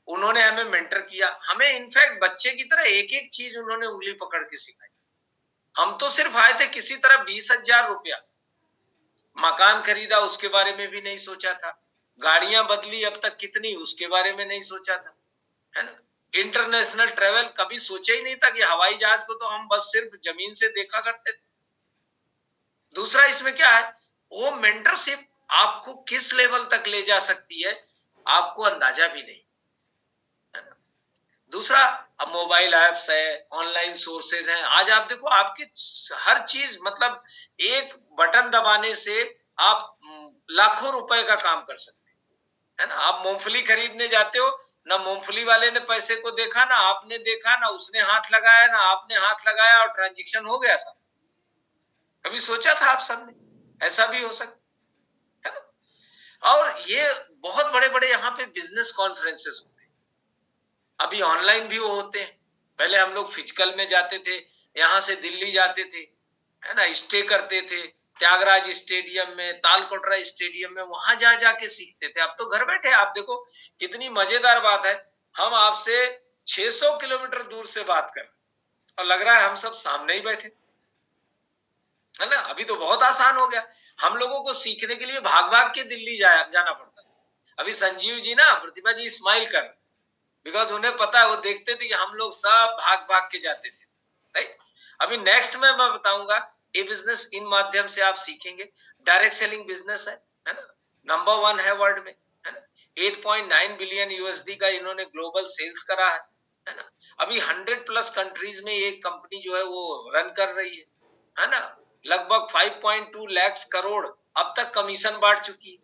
[SPEAKER 1] उन्होंने हमें मेंटर किया। हमें इनफैक्ट बच्चे की तरह एक एक चीज उन्होंने उंगली पकड़ के सिखाई। हम तो सिर्फ आए थे किसी तरह 20,000 रुपया, मकान खरीदा उसके बारे में भी नहीं सोचा था, गाड़ियां बदली अब तक कितनी उसके बारे में नहीं सोचा था, है ना। इंटरनेशनल ट्रेवल कभी सोचा ही नहीं था, कि हवाई जहाज को तो हम बस सिर्फ जमीन से देखा करते थे। दूसरा इसमें क्या है, वो मेंटरशिप आपको किस लेवल तक ले जा सकती है, आपको अंदाजा भी नहीं, है ना। दूसरा, अब मोबाइल एप्स है, ऑनलाइन सोर्सेज हैं। आज आप देखो, आपकी हर चीज, मतलब एक बटन दबाने से आप लाखों रुपए का काम कर सकते हैं, है ना। आप मूंगफली खरीदने जाते हो, ना मूंगफली वाले ने पैसे को देखा, ना आपने देखा, ना उसने हाथ लगाया, ना आपने हाथ लगाया, और ट्रांजेक्शन हो गया सब। कभी सोचा था आप सबने ऐसा भी हो सकता है ना। और ये बहुत बड़े बड़े यहाँ पे बिजनेस कॉन्फ्रेंसेस होते हैं, अभी ऑनलाइन भी वो होते हैं। पहले हम लोग फिजिकल में जाते थे, यहाँ से दिल्ली जाते थे, है ना, स्टे करते थे त्यागराज स्टेडियम में, तालकोटरा स्टेडियम में, वहां जा जाके सीखते थे। अब तो घर बैठे आप देखो, कितनी मजेदार बात है, हम आपसे 600 किलोमीटर दूर से बात कर रहे हैं और लग रहा है हम सब सामने ही बैठे, है ना। अभी तो बहुत आसान हो गया, हम लोगों को सीखने के लिए भाग भाग के दिल्ली जाना पड़ता है। अभी संजीव जी ना, प्रतिभा जी स्माइल कर, बिकॉज उन्हें पता है, वो देखते थे कि हम लोग सब भाग भाग के जाते थे, राइट। अभी नेक्स्ट में मैं बताऊंगा, ये बिजनेस इन माध्यम से आप सीखेंगे। डायरेक्ट सेलिंग बिजनेस है ना, नंबर 1 है वर्ल्ड में, है ना। 8.9 बिलियन यूएसडी का इन्होंने ग्लोबल सेल्स करा है ना। अभी 100+ कंट्रीज में ये कंपनी जो है वो रन कर रही है ना। लगभग 5.2 लाख करोड़ अब तक कमीशन बांट चुकी है।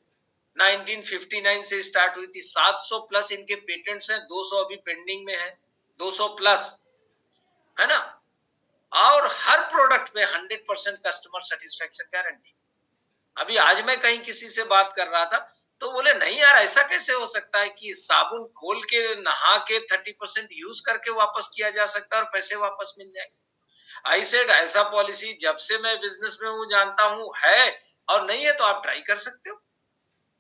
[SPEAKER 1] 1959 से स्टार्ट हुई थी, 700+ इनके पेटेंट्स हैं, 200 अभी पेंडिंग में है, 200+, है ना। और हर प्रोडक्ट पे 100% कस्टमर सेटिस्फेक्शन गारंटी। अभी आज मैं कहीं किसी से बात कर रहा था, तो बोले नहीं यार, ऐसा कैसे हो सकता है कि साबुन खोल के नहा के 30% यूज करके वापस किया जा सकता है और पैसे वापस मिल जाएंगे। आई सेड ऐसा पॉलिसी जब से मैं बिजनेस में हूं जानता हूं है, और नहीं है तो आप ट्राई कर सकते हो,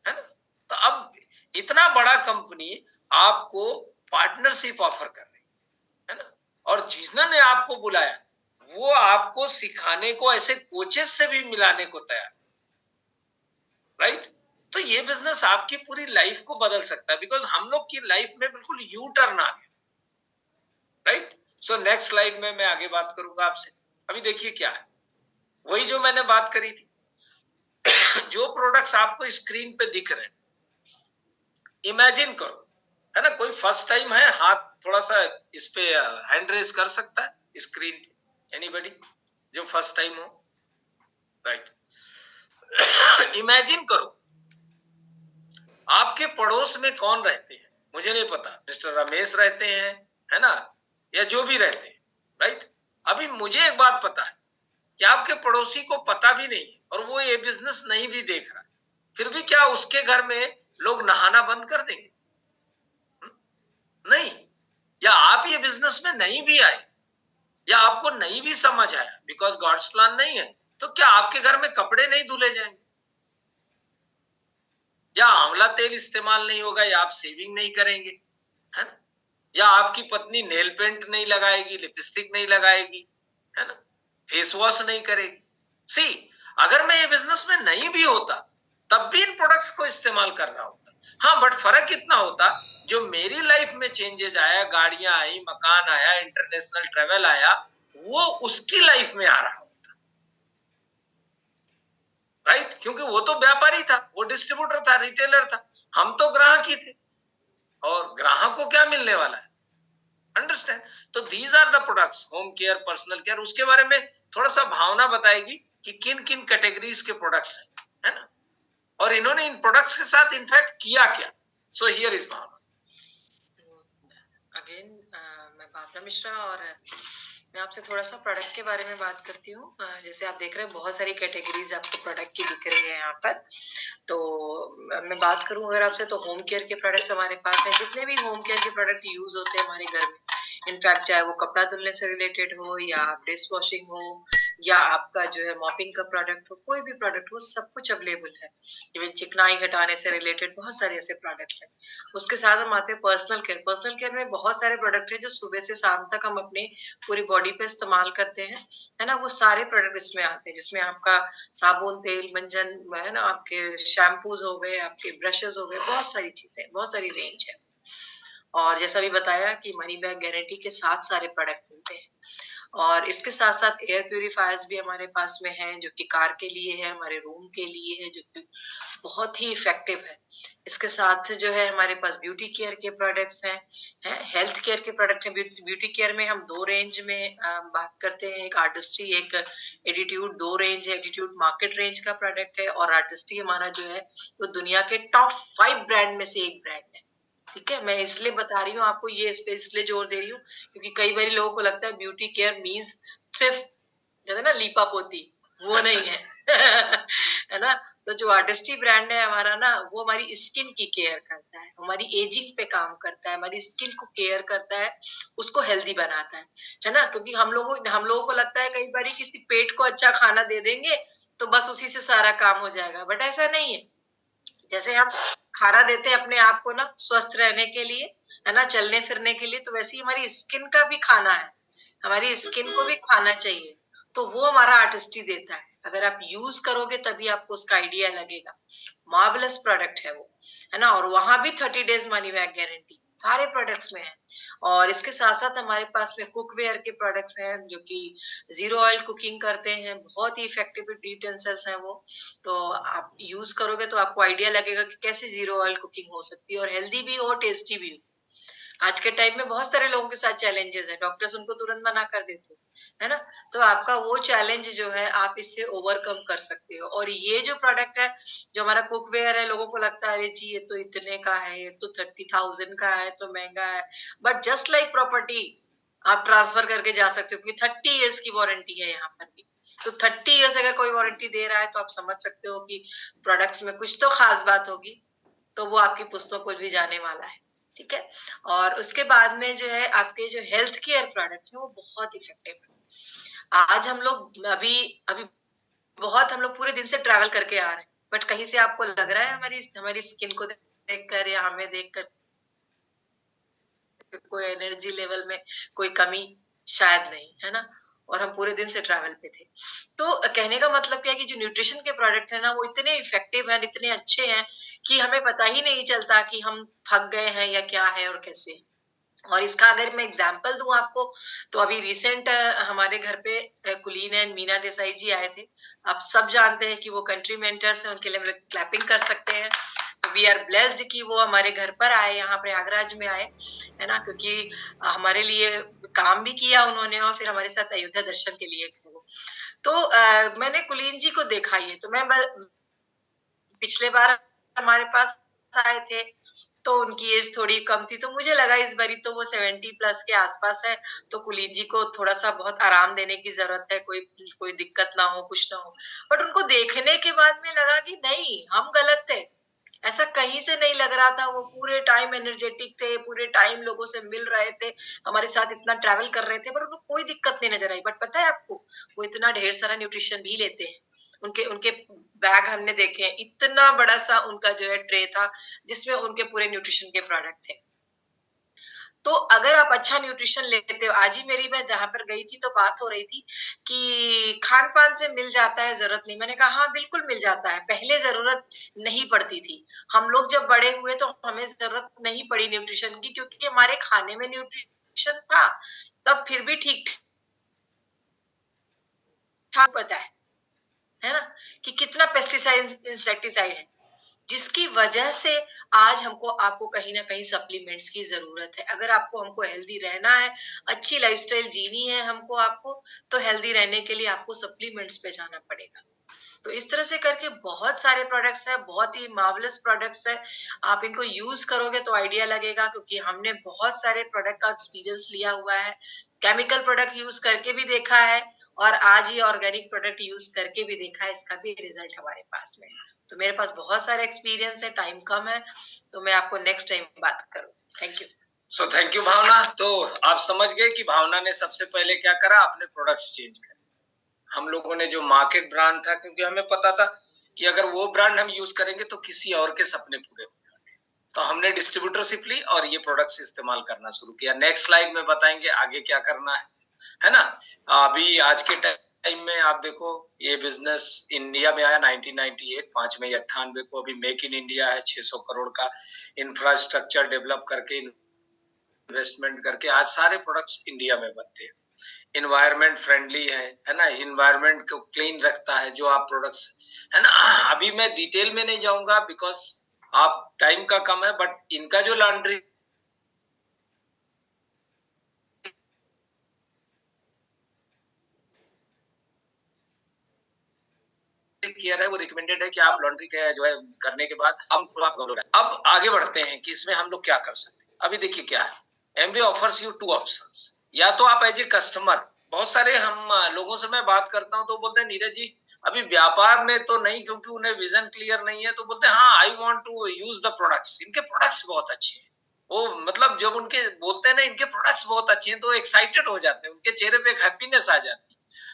[SPEAKER 1] है ना। तो अब इतना बड़ा कंपनी आपको पार्टनरशिप ऑफर कर रही है ना, और जिन्होंने आपको बुलाया वो आपको सिखाने को ऐसे कोचेस से भी मिलाने को तैयार, राइट। तो ये बिजनेस आपकी पूरी लाइफ को बदल सकता है, बिकॉज हम लोग की लाइफ में बिल्कुल यू टर्न आ गया, राइट। सो नेक्स्ट स्लाइड में मैं आगे बात करूंगा आपसे। अभी देखिए क्या है, वही जो मैंने बात करी थी। जो प्रोडक्ट्स आपको स्क्रीन पे दिख रहे हैं, इमेजिन करो, है ना। कोई फर्स्ट टाइम है, हाथ थोड़ा सा इस पे हैंड रेज कर सकता है स्क्रीन पे, एनीबॉडी जो फर्स्ट टाइम हो, राइट। इमेजिन करो, आपके पड़ोस में कौन रहते हैं मुझे नहीं पता, मिस्टर रमेश रहते हैं, है ना, या जो भी रहते हैं, राइट। अभी मुझे एक बात पता है कि आपके पड़ोसी को पता भी नहीं और वो ये बिजनेस नहीं भी देख रहा, फिर भी क्या उसके घर में लोग नहाना बंद कर देंगे? नहीं, या आप ये बिजनेस में नहीं भी आए, या आपको नहीं भी समझ आया, बिकॉज गॉड्स प्लान नहीं है, तो क्या आपके घर में कपड़े नहीं धुले जाएंगे, या आंवला तेल इस्तेमाल नहीं होगा, या आप सेविंग नहीं करेंगे, है ना, या आपकी पत्नी नेल पेंट नहीं लगाएगी, लिपस्टिक नहीं लगाएगी, है ना, फेस वॉश नहीं करेगी। सी, अगर मैं ये बिजनेस में नहीं भी होता तब भी इन प्रोडक्ट्स को इस्तेमाल कर रहा होता। हाँ, बट फर्क इतना होता, जो मेरी लाइफ में चेंजेस आया, गाड़ियां आई, मकान आया, इंटरनेशनल ट्रेवल आया, वो उसकी लाइफ में आ रहा होता, राइट, क्योंकि वो तो व्यापारी था, वो डिस्ट्रीब्यूटर था, रिटेलर था, हम तो ग्राहक ही थे, और ग्राहक को क्या मिलने वाला है, अंडरस्टैंड। तो these are the products, home care, personal care. उसके बारे में थोड़ा सा भावना बताएगी कि किन किन कैटेगरीज के प्रोडक्ट्स हैं, है ना, और इन्होंने इन प्रोडक्ट्स के साथ इनफैक्ट किया क्या। So here is Bhavna.
[SPEAKER 2] Again मैं भावना मिश्रा, और मैं आपसे थोड़ा सा प्रोडक्ट के बारे में बात करती हूँ। जैसे आप देख रहे हैं बहुत सारी कैटेगरीज आपको प्रोडक्ट की दिख रही है यहाँ पर। तो मैं बात करूं अगर आपसे, तो होम केयर के प्रोडक्ट्स हमारे पास हैं। जितने भी होम केयर के प्रोडक्ट यूज होते हैं हमारे घर में, इनफैक्ट चाहे वो कपड़ा धुलने से रिलेटेड हो, या डिश वॉशिंग हो, या आपका जो है मॉपिंग का प्रोडक्ट हो, कोई भी प्रोडक्ट हो, सब कुछ अवेलेबल है। इवन चिकनाई हटाने से रिलेटेड बहुत सारे ऐसे प्रोडक्ट्स हैं। उसके साथ हम आते हैं पर्सनल केयर। पर्सनल केयर में बहुत सारे प्रोडक्ट हैं जो सुबह से शाम तक हम अपने पूरी बॉडी पे इस्तेमाल करते हैं, है ना। वो सारे प्रोडक्ट इसमें आते हैं, जिसमें आपका साबुन, तेल, मंजन, है ना, आपके शैम्पूज हो गए, आपके ब्रशेस हो गए, बहुत सारी चीजें, बहुत सारी रेंज है। और जैसा भी बताया कि मनी बैक गारंटी के साथ सारे प्रोडक्ट मिलते हैं। और इसके साथ साथ एयर प्यूरिफायर्स भी हमारे पास में हैं, जो कि कार के लिए है, हमारे रूम के लिए है, जो कि बहुत ही इफेक्टिव है। इसके साथ जो है हमारे पास ब्यूटी केयर के प्रोडक्ट्स हैं, हेल्थ केयर के प्रोडक्ट हैं। ब्यूटी केयर में हम दो रेंज में बात करते हैं, एक आर्टिस्ट्री, एक एटीट्यूड। दो रेंज है, एटीट्यूड मार्केट रेंज का प्रोडक्ट है, और आर्टिस्ट्री हमारा जो है वो दुनिया के टॉप 5 ब्रांड में से एक ब्रांड है। ठीक है, मैं इसलिए बता रही हूँ आपको, ये इस पे इसलिए जोर दे रही हूँ क्योंकि कई बार लोगों को लगता है ब्यूटी केयर मीन्स सिर्फ, कहते हैं ना, लीपा पोती, वो नहीं है। है ना। तो जो आर्टिस्ट्री ब्रांड है हमारा ना, वो हमारी स्किन की केयर करता है, हमारी एजिंग पे काम करता है, हमारी स्किन को केयर करता है, उसको हेल्दी बनाता है ना। क्योंकि हम लोगों को लगता है कई बार किसी पेट को अच्छा खाना दे देंगे तो बस उसी से सारा काम हो जाएगा, बट ऐसा नहीं है। जैसे हम खाना देते हैं अपने आप को ना स्वस्थ रहने के लिए, है ना, चलने फिरने के लिए, तो वैसे ही हमारी स्किन का भी खाना है, हमारी स्किन को भी खाना चाहिए। तो वो हमारा आर्टिस्ट्री देता है, अगर आप यूज करोगे तभी आपको उसका आइडिया लगेगा। मार्वलस प्रोडक्ट है वो, है ना। और वहां भी 30 डेज मनी बैक गारंटी सारे प्रोडक्ट्स में है। और इसके साथ साथ हमारे पास में कुकवेयर के प्रोडक्ट्स हैं, जो कि जीरो ऑयल कुकिंग करते हैं, बहुत ही इफेक्टिव यूटेंसिल्स हैं वो। तो आप यूज करोगे तो आपको आइडिया लगेगा कि कैसे जीरो ऑयल कुकिंग हो सकती है, और हेल्दी भी हो, टेस्टी भी हो। आज के टाइम में बहुत सारे लोगों के साथ चैलेंजेस है, डॉक्टर्स उनको तुरंत मना कर देते हैं, है ना। तो आपका वो चैलेंज जो है आप इससे ओवरकम कर सकते हो। और ये जो प्रोडक्ट है, जो हमारा कुकवेयर है, लोगों को लगता है अरे जी ये तो इतने का है, ये तो 30,000 का है, तो महंगा है। बट जस्ट लाइक प्रॉपर्टी, आप ट्रांसफर करके जा सकते हो, क्योंकि 30 ईयर्स की वारंटी है यहाँ पर भी। तो 30 ईयर्स अगर कोई वारंटी दे रहा है तो आप समझ सकते हो कि प्रोडक्ट्स में कुछ तो खास बात होगी। तो वो आपकी पुस्तकों को भी जाने वाला है। ठीक है। और उसके बाद में जो है आपके जो हेल्थ केयर प्रोडक्ट है वो बहुत इफेक्टिव है। आज हम लोग अभी अभी बहुत हम लोग पूरे दिन से ट्रैवल करके आ रहे हैं, बट कहीं से आपको लग रहा है हमारी हमारी स्किन को देखकर या हमें देखकर कोई एनर्जी लेवल में कोई कमी? शायद नहीं, है ना। और हम पूरे दिन से ट्रैवल पे थे। तो कहने का मतलब क्या है कि जो न्यूट्रिशन के प्रोडक्ट है ना, वो इतने इफेक्टिव हैं, इतने अच्छे हैं कि हमें पता ही नहीं चलता कि हम थक गए हैं या क्या है और कैसे है। और इसका अगर मैं एग्जांपल दूं आपको, तो अभी रिसेंट हमारे घर पे कुलीन एंड मीना देसाई जी आए थे। आप सब जानते हैं कि वो कंट्री मेंटर्स हैं, उनके लिए हम क्लैपिंग कर सकते हैं। तो वी आर ब्लेस्ड कि वो हमारे घर पर आए, यहाँ प्रयागराज में आए, है ना। क्योंकि हमारे लिए काम भी किया उन्होंने, और फिर हमारे साथ अयोध्या दर्शन के लिए गए वो। तो मैंने कुलीन जी को देखा, ये तो मैं पिछले बार हमारे पास आए थे तो उनकी एज थोड़ी कम थी, तो मुझे लगा इस बारी तो वो 70 प्लस के आसपास है, तो कुलीन जी को थोड़ा सा बहुत आराम देने की जरूरत है, कोई कोई दिक्कत ना हो, कुछ ना हो। बट उनको देखने के बाद में लगा कि नहीं, हम गलत थे, ऐसा कहीं से नहीं लग रहा था। वो पूरे टाइम एनर्जेटिक थे, पूरे टाइम लोगों से मिल रहे थे, हमारे साथ इतना ट्रैवल कर रहे थे, पर उनको कोई दिक्कत नहीं नजर आई। बट पता है आपको, वो इतना ढेर सारा न्यूट्रिशन भी लेते हैं। उनके उनके बैग हमने देखे हैं, इतना बड़ा सा उनका जो है ट्रे था, जिसमें उनके पूरे न्यूट्रिशन के प्रोडक्ट थे। तो अगर आप अच्छा न्यूट्रिशन लेते हो, आज ही मेरी मैं जहाँ पर गई थी तो बात हो रही थी कि खान-पान से मिल जाता है, ज़रूरत नहीं। मैंने कहा हाँ, बिल्कुल मिल जाता है, पहले ज़रूरत नहीं पड़ती थी। हम लोग जब बड़े हुए तो हमें ज़रूरत नहीं पड़ी न्यूट्रिशन की, क्योंकि हमारे खाने में न्यूट्रिशन था, तब फिर भी ठीक-ठाक पता है ना? कि कितना पेस्टिसाइड इंसेक्टिसाइड है। जिसकी वजह से आज हमको आपको कहीं न कहीं सप्लीमेंट्स की ज़रूरत है। अगर आपको हमको हेल्दी रहना है, अच्छी लाइफ़स्टाइल जीनी है हमको आपको, तो हेल्दी रहने के लिए आपको सप्लीमेंट्स पे जाना पड़ेगा। तो इस तरह से करके बहुत सारे प्रोडक्ट्स हैं, बहुत ही मार्वेलस प्रोडक्ट्स हैं। आप इनको यूज़ करोगे तो आइडिया लगेगा, क्योंकि हमने बहुत सारे प्रोडक्ट का एक्सपीरियंस लिया हुआ है। केमिकल प्रोडक्ट यूज़ करके भी देखा है और आज ये ऑर्गेनिक प्रोडक्ट यूज़ करके भी देखा है, इसका भी रिज़ल्ट हमारे पास में है। तो मेरे पास बहुत सारे एक्सपीरियंस है, टाइम कम है, तो मैं आपको नेक्स्ट टाइम बात करूँ। Thank you.
[SPEAKER 1] So thank you Bhavna. तो आप समझ गए कि भावना ने सबसे पहले क्या करा, अपने प्रोडक्ट्स चेंज करे। हम लोगों ने जो मार्केट ब्रांड था, क्योंकि हमें पता था कि अगर वो ब्रांड हम यूज करेंगे तो किसी और के सपने पूरे हो जाएंगे, तो हमने डिस्ट्रीब्यूटरशिप ली और ये प्रोडक्ट्स इस्तेमाल करना शुरू किया। नेक्स्ट स्लाइड में बताएंगे आगे क्या करना है ना। अभी आज के टाइम में आप देखो, ये बिजनेस इंडिया में आया 1998, 5 मई 98 को। अभी मेक इन इंडिया है, 600 करोड़ का इंफ्रास्ट्रक्चर डेवलप करके, इन्वेस्टमेंट करके आज सारे प्रोडक्ट्स इंडिया में बनते हैं। इन्वायरमेंट फ्रेंडली है ना, इन्वायरमेंट को क्लीन रखता है जो आप प्रोडक्ट्स, है ना। अभी मैं डिटेल में नहीं जाऊंगा बिकॉज आप टाइम का कम है, बट इनका जो लॉन्ड्री केयर है वो रिकमेंडेड है कि आप लॉन्ड्री के जो है करने के बाद अब आगे बढ़ते हैं कि इसमें हम लोग क्या कर सकते हैं। अभी देखिए क्या है, Amway offers you two options. या तो आप एज ए कस्टमर, बहुत सारे हम लोगों से मैं बात करता हूं तो बोलते हैं नीरज जी अभी व्यापार में तो नहीं, क्योंकि उन्हें विजन क्लियर नहीं है। तो बोलते हैं हाँ, I want to use the products, इनके प्रोडक्ट्स बहुत अच्छे हैं। वो मतलब जब उनके बोलते हैं ना इनके प्रोडक्ट्स बहुत अच्छे हैं, तो एक्साइटेड हो जाते हैं, उनके चेहरे पे एक हैप्पीनेस आ जाती है।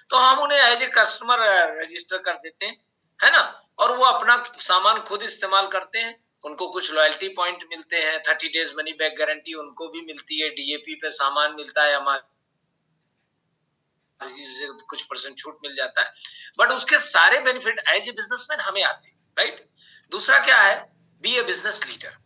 [SPEAKER 1] तो हम उन्हें एज ए कस्टमर रजिस्टर कर देते हैं, है ना। और वो अपना सामान खुद इस्तेमाल करते हैं, उनको कुछ लॉयल्टी पॉइंट मिलते हैं, 30 डेज मनी बैक गारंटी उनको भी मिलती है, डीएपी पे सामान मिलता है, हमारे कुछ परसेंट छूट मिल जाता है। बट उसके सारे बेनिफिट एज ए बिजनेसमैन हमें आते हैं, राइट। दूसरा क्या है, बी ए बिजनेस लीडर।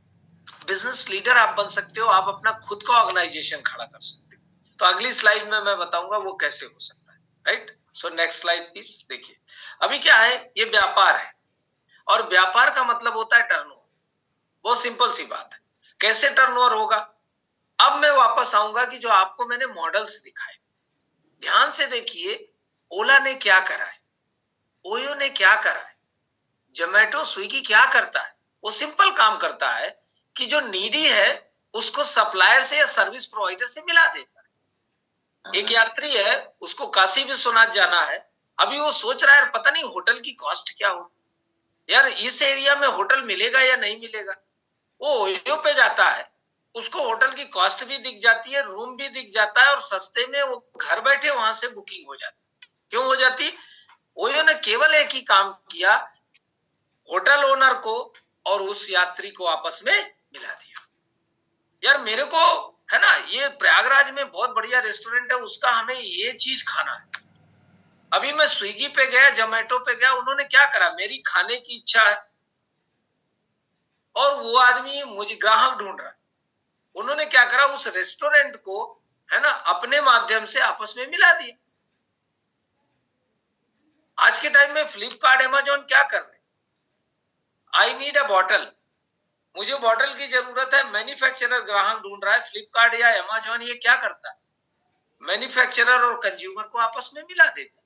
[SPEAKER 1] बिजनेस लीडर आप बन सकते हो, आप अपना खुद का ऑर्गेनाइजेशन खड़ा कर सकते हो। तो अगली स्लाइड में मैं बताऊंगा वो कैसे हो सकता है, right. So next slide please देखिए। अभी क्या है, ये व्यापार है और व्यापार का मतलब होता है टर्नओवर। बहुत सिंपल सी बात है, कैसे टर्नओवर होगा। अब मैं वापस आऊंगा कि जो आपको मैंने मॉडल्स दिखाए, ध्यान से देखिए। ओला ने क्या करा है, ओयो ने क्या करा है, जोमेटो स्विगी क्या करता है। वो सिंपल काम करता है कि जो नीडी है उसको सप्लायर से या सर्विस प्रोवाइडर से मिला देता है। एक यात्री है, उसको काशी विश्वनाथ जाना है, अभी वो सोच रहा है पता नहीं होटल की कॉस्ट क्या हो, यार इस एरिया में होटल मिलेगा या नहीं मिलेगा। वो ओयो पे जाता है, उसको होटल की कॉस्ट भी दिख जाती है, रूम भी दिख जाता है और सस्ते में वो घर बैठे वहां से बुकिंग हो जाती है। क्यों हो जाती? ओयो ने केवल एक ही काम किया, होटल ओनर को और उस यात्री को आपस में मिला दिया। यार मेरे को, है ना, ये प्रयागराज में बहुत बढ़िया रेस्टोरेंट है, उसका हमें ये चीज खाना है। अभी मैं स्विगी पे गया, जोमेटो पे गया, उन्होंने क्या करा, मेरी खाने की इच्छा है और वो आदमी मुझे ग्राहक ढूंढ रहा है, उन्होंने क्या करा, उस रेस्टोरेंट को, है ना, अपने माध्यम से आपस में मिला दिया। आज के टाइम में फ्लिपकार्ट, अमेजोन क्या कर रहे हैं, आई नीड अ बॉटल, मुझे बॉटल की जरूरत है, मैन्युफैक्चरर ग्राहक ढूंढ रहा है। फ्लिपकार्ट या अमेजोन ये क्या करता है, मैन्युफैक्चरर और कंज्यूमर को आपस में मिला देता है।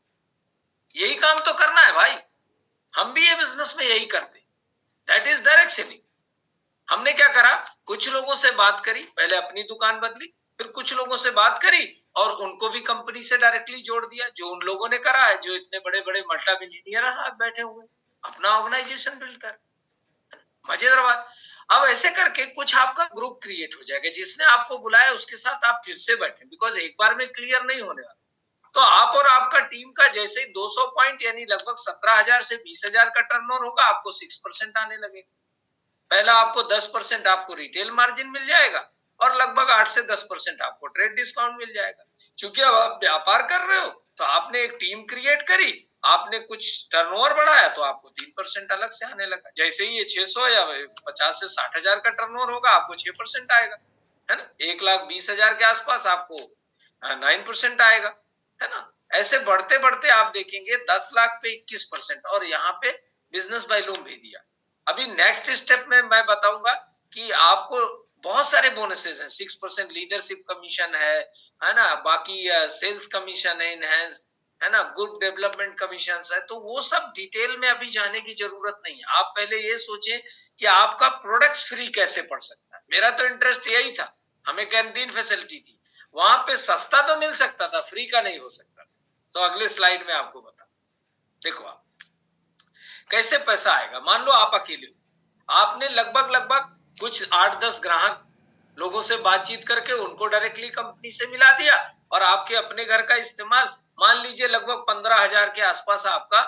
[SPEAKER 1] यही काम तो करना है भाई, हम भी ये बिजनेस में यही करते, दैट इज डायरेक्ट सेलिंग। हमने क्या करा, कुछ लोगों से बात करी, पहले अपनी दुकान बदली, फिर कुछ लोगों से बात करी और उनको भी कंपनी से डायरेक्टली जोड़ दिया, जो उन लोगों ने करा है, जो इतने बड़े बड़े मल्टी मिलियनियर हाथ बैठे हुए, अपना ऑर्गेनाइजेशन बिल्ड कर। मजेदार बात। अब ऐसे करके कुछ आपका ग्रुप क्रिएट हो जाएगा, जिसने आपको बुलाया उसके साथ आप फिर से बैठे, बिकॉज एक बार में क्लियर नहीं होने वाला। तो आप और आपका टीम का जैसे ही 200 पॉइंट यानी लगभग 17,000 से 20,000 का टर्नओवर होगा, आपको 6% आने लगेगा। पहला आपको 10% आपको रिटेल मार्जिन मिल जाएगा और लगभग 8 से 10% आपको ट्रेड डिस्काउंट मिल जाएगा। क्योंकि अब आप व्यापार कर रहे हो तो आपने एक टीम क्रिएट करी, आपने कुछ टर्नओवर बढ़ाया तो आपको 3% अलग से आने लगा। जैसे ही ये 600 या 50 से 60,000 का टर्नओवर होगा, आपको 6% आएगा, है ना। 1,20,000 के आसपास आपको 9% आएगा, है ना। ऐसे बढ़ते बढ़ते आप देखेंगे 10 लाख पे 21%, और यहाँ पे बिजनेस बाय लूम भी दिया। अभी नेक्स्ट स्टेप में मैं बताऊंगा कि आपको बहुत सारे बोनसेस हैं। 6% लीडरशिप कमीशन है ना, बाकी सेल्स कमीशन है, इनहेंस, है ना, गुड डेवलपमेंट कमीशन है। तो वो सब डिटेल में अभी जाने की जरूरत नहीं है। आप पहले ये सोचें कि आपका प्रोडक्ट फ्री कैसे पड़ सकता है। मेरा तो इंटरेस्ट यही था, हमें कैंटीन फैसिलिटी थी, वहां पे सस्ता तो मिल सकता था, फ्री का नहीं हो सकता। तो अगले स्लाइड में आपको बता, देखो आप कैसे पैसा आएगा। मान लो आप अकेले हो, आपने लगभग लगभग कुछ 8-10 ग्राहक लोगों से बातचीत करके उनको डायरेक्टली कंपनी से मिला दिया, और आपके अपने घर का इस्तेमाल, मान लीजिए लगभग 15,000 के आसपास आपका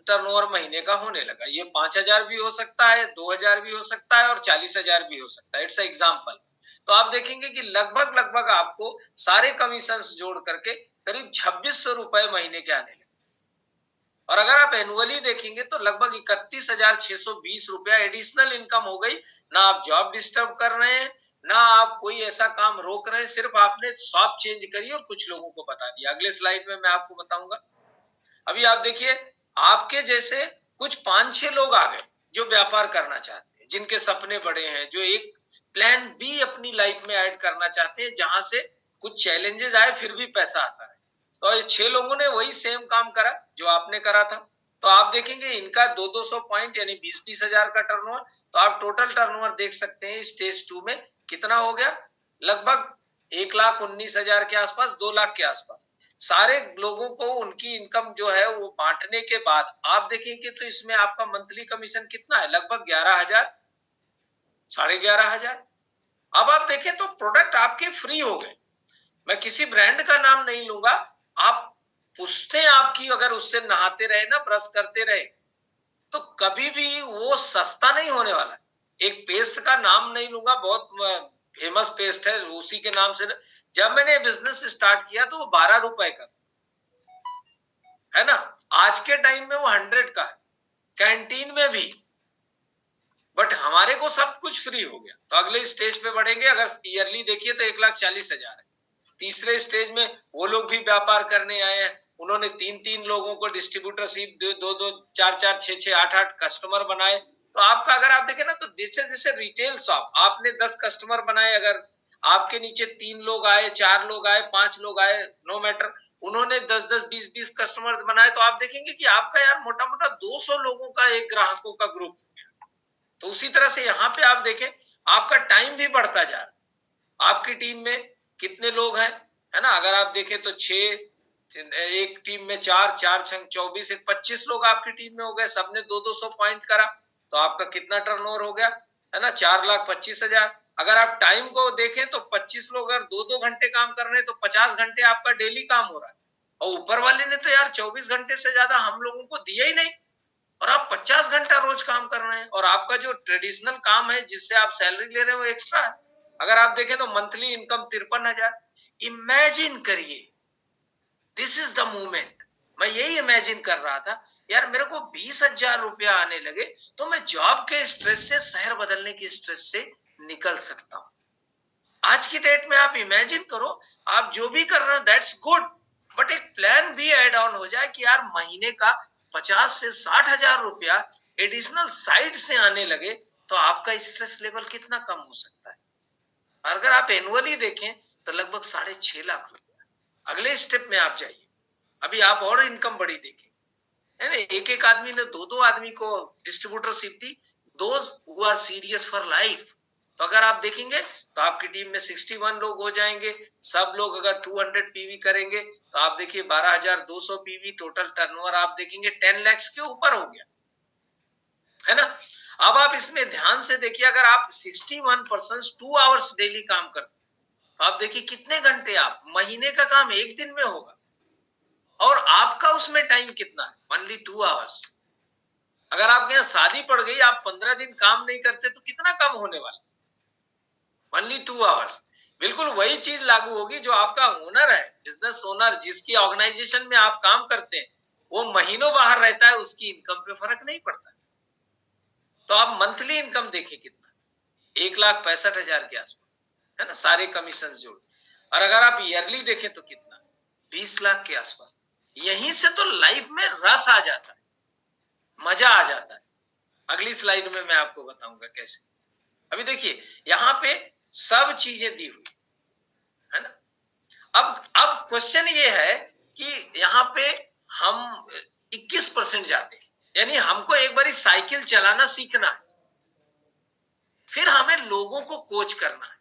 [SPEAKER 1] टर्नओवर महीने का होने लगा। ये 5,000 भी हो सकता है, 2,000 भी हो सकता है, और 40,000 भी हो सकता है। It's example. तो आप देखेंगे कि लगभग लगभग आपको सारे कमीशन जोड़ करके करीब 2,600 रुपए महीने के आने लगे। और अगर आप एनुअली देखेंगे तो लगभग 31,620 रुपया एडिशनल इनकम हो गई। ना आप जॉब डिस्टर्ब कर रहे हैं, ना आप कोई ऐसा काम रोक रहे हैं, सिर्फ आपने शॉप चेंज करी और कुछ लोगों को बता दिया। अगले स्लाइड में मैं आपको बताऊंगा। अभी आप देखिए, आपके जैसे कुछ 5-6 लोग आ गए जो व्यापार करना चाहते हैं, जिनके सपने बड़े हैं, जो एक प्लान बी अपनी लाइफ में ऐड करना चाहते हैं, जहां से कुछ चैलेंजेस आए फिर भी पैसा आता है। तो ये 6 लोगों ने वही सेम काम करा जो आपने करा था। तो आप देखेंगे इनका 200 पॉइंट यानी 20-20 हजार का टर्नओवर। तो आप टोटल टर्नओवर देख सकते हैं स्टेज 2 में कितना हो गया, लगभग 1,19,000 के आसपास, 2 लाख के आसपास। सारे लोगों को उनकी इनकम जो है वो बांटने के बाद आप देखेंगे तो इसमें आपका मंथली कमीशन कितना है, लगभग 11,000, 11,500। अब आप देखें तो प्रोडक्ट आपके फ्री हो गए। मैं किसी ब्रांड का नाम नहीं लूंगा, आप पुश्तें आपकी अगर उससे नहाते रहे ना, ब्रश करते रहे, तो कभी भी वो सस्ता नहीं होने वाला। एक पेस्ट का नाम नहीं लूंगा, बहुत फेमस पेस्ट है, उसी के नाम से जब मैंने बिजनेस स्टार्ट किया तो वो 12 रुपए का, है ना। आज के टाइम में वो 100 का है, कैंटीन में भी। बट हमारे को सब कुछ फ्री हो गया। तो अगले स्टेज पे बढ़ेंगे, अगर ईयरली देखिए तो 1,40,000 है। तीसरे स्टेज में वो लोग भी व्यापार करने आए हैं, उन्होंने 3-3 लोगों को डिस्ट्रीब्यूटरशिप, 2-2, 4-4, 6-6, 8-8 कस्टमर बनाए। तो आपका अगर आप देखें ना, तो जैसे जैसे रिटेल शॉप आपने 10 कस्टमर बनाए, अगर आपके नीचे 3 लोग आए, 4 लोग आए, 5 लोग आए, नो मैटर, उन्होंने 10-10, 20-20 कस्टमर बनाए, तो आप देखेंगे कि आपका यार मोटा मोटा 200 लोगों का एक ग्राहकों का ग्रुप। तो उसी तरह से यहाँ पे आप देखें, आपका टाइम भी बढ़ता जा रहा है। आपकी टीम में कितने लोग हैं, है ना। अगर आप देखें तो 6, एक टीम में 4, 4×6 24, 25 लोग आपकी टीम में हो गए, सबने 200 पॉइंट करा। तो आपका कितना टर्नओवर हो गया, है ना, 4,25,000। अगर आप टाइम को देखें तो 25 लोग अगर 2-2 घंटे काम कर रहे हैं तो 50 घंटे आपका डेली काम हो रहा है। और ऊपर वाले ने तो यार 24 घंटे से ज्यादा हम लोगों को दिया ही नहीं, और आप 50 घंटा रोज काम कर रहे हैं, और आपका जो ट्रेडिशनल काम है जिससे आप सैलरी ले रहे हैं वो एक्स्ट्रा है। अगर आप देखें तो मंथली इनकम 53,000। इमेजिन करिए, दिस इज द मूवमेंट। मैं यही इमेजिन कर रहा था, यार मेरे को 20,000 रुपया आने लगे तो मैं जॉब के स्ट्रेस से, शहर बदलने की स्ट्रेस से निकल सकता हूं। आज की डेट में आप इमेजिन करो, आप जो भी कर रहे हो दैट्स गुड, बट एक प्लान भी ऐड ऑन हो जाए कि यार महीने का 50 से 60,000 रुपया एडिशनल साइड से आने लगे, तो आपका स्ट्रेस लेवल कितना कम हो सकता है। अगर आप एनुअली देखें तो लगभग 6.5 लाख रुपया। अगले स्टेप में आप जाइए, अभी आप और इनकम बड़ी देखें, है ना। एक एक आदमी ने 2-2 आदमी को डिस्ट्रीब्यूटरशिप दी, those who are serious for life. तो अगर आप देखेंगे तो आपकी टीम में 61 लोग हो जाएंगे। सब लोग अगर 200 पीवी करेंगे तो आप देखिए 12,200 पीवी, टोटल टर्नओवर आप देखेंगे 10 लाख के ऊपर हो गया, है ना। अब आप इसमें ध्यान से देखिए, अगर आप 61% 2 आवर्स डेली काम करते, तो आप देखिए कितने घंटे, आप महीने का काम एक दिन में होगा, और आपका उसमें टाइम कितना है, ओनली 2 आवर्स। अगर आपके यहाँ शादी पड़ गई, आप 15 दिन काम नहीं करते, तो कितना कम होने वाला, ओनली 2 आवर्स। बिल्कुल वही चीज लागू होगी जो आपका ओनर है, बिजनेस ओनर, जिसकी ऑर्गेनाइजेशन में आप काम करते हैं, वो महीनों बाहर रहता है, उसकी इनकम पे फर्क नहीं पड़ता। तो आप मंथली इनकम देखिए कितना, 1,65,000 के आसपास, है ना, सारे कमीशन जोड़। और अगर आप ईयरली देखें तो कितना, 20 लाख के आसपास। यहीं से तो लाइफ में रस आ जाता है, मजा आ जाता है। अगली स्लाइड में मैं आपको बताऊंगा कैसे। अभी देखिए यहाँ पे सब चीजें दी हुई है ना। अब क्वेश्चन ये है कि यहाँ पे हम 21% जाते हैं, यानी हमको एक बारी साइकिल चलाना सीखना है, फिर हमें लोगों को कोच करना है।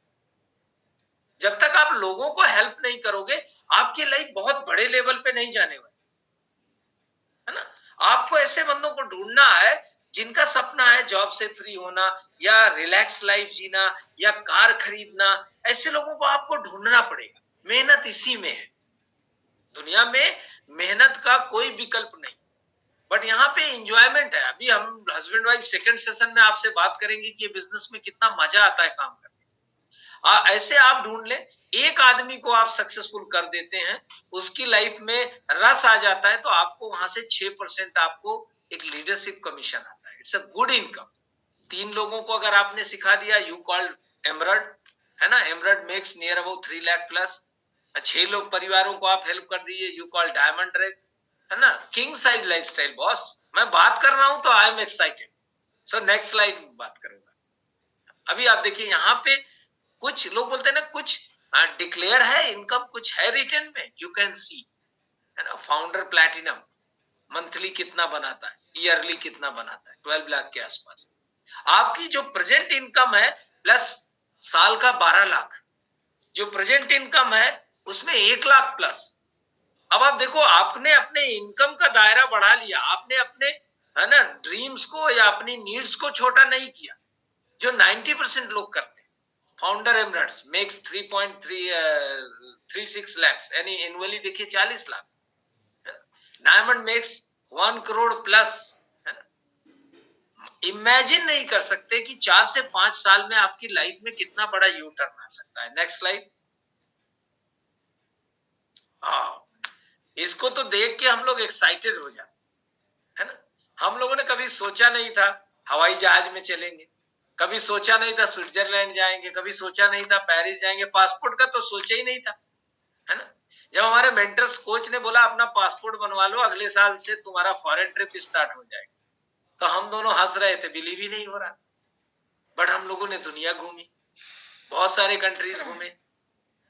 [SPEAKER 1] जब तक आप लोगों को हेल्प नहीं करोगे, आपकी लाइफ बहुत बड़े लेवल पे नहीं जाने वाली, है ना। आपको ऐसे बंदों को ढूंढना है जिनका सपना है जॉब से फ्री होना, या रिलैक्स लाइफ जीना, या कार खरीदना। ऐसे लोगों को आपको ढूंढना पड़ेगा। मेहनत इसी में है। दुनिया में मेहनत का कोई विकल्प नहीं, बट यहाँ पे इंजॉयमेंट है। अभी हम हस्बैंड वाइफ सेकंड सेशन में आपसे बात करेंगे कि ये बिजनेस में कितना मजा आता है काम करने। ऐसे आप ढूंढ ले, एक आदमी को आप सक्सेसफुल कर देते हैं, उसकी लाइफ में रस आ जाता है, तो आपको वहां से 6% आपको एक लीडरशिप कमीशन आता है। It's a good income. 3 लोगों को अगर आपने सिखा दिया, यू कॉल्ड एमरल्ड, है ना, emerald makes near about 3 lakh plus. 6 लोग परिवारों को आप हेल्प कर दीजिए, यू कॉल डायमंड रेड, है ना, किंग साइज लाइफस्टाइल बॉस। मैं बात कर रहा हूं तो I am excited. So next slide बात करूंगा। अभी आप देखिए यहाँ पे कुछ लोग बोलते हैं ना, कुछ डिक्लेयर है इनकम, कुछ है रिटर्न में, यू कैन सी, है ना। फाउंडर प्लैटिनम मंथली कितना बनाता है, ईयरली कितना बनाता है, 12 लाख के आसपास। आपकी जो प्रेजेंट इनकम है प्लस साल का 12 लाख, जो प्रेजेंट इनकम है उसमें 1 लाख प्लस। अब आप देखो, आपने अपने इनकम का दायरा बढ़ा लिया, आपने अपने, है ना, ड्रीम्स को या अपनी नीड्स को छोटा नहीं किया, जो 90% लोग करते हैं। फाउंडर एमरल्ड्स मेक्स 3.36 lakhs, यानी एनुअली देखिए 40 lakh. Diamond makes 1 crore plus, है ना। इमेजिन नहीं कर सकते कि 4 से 5 साल में आपकी लाइफ में कितना बड़ा यू टर्न आ सकता है। Next slide. हाँ, इसको तो देख के हम लोग एक्साइटेड हो जाते, है ना। हम लोगों ने कभी सोचा नहीं था हवाई जहाज में चलेंगे, कभी सोचा नहीं था स्विट्जरलैंड जाएंगे, कभी सोचा नहीं था पेरिस जाएंगे। पासपोर्ट का तो सोचा ही नहीं था, है ना। जब हमारे मेंटर्स कोच ने बोला अपना पासपोर्ट बनवा लो, अगले साल से तुम्हारा फॉरेन ट्रिप स्टार्ट हो जाएगा, तो हम दोनों हंस रहे थे, बिलीव ही नहीं हो रहा। बट हम लोगों ने दुनिया घूमी, बहुत सारे कंट्रीज घूमे,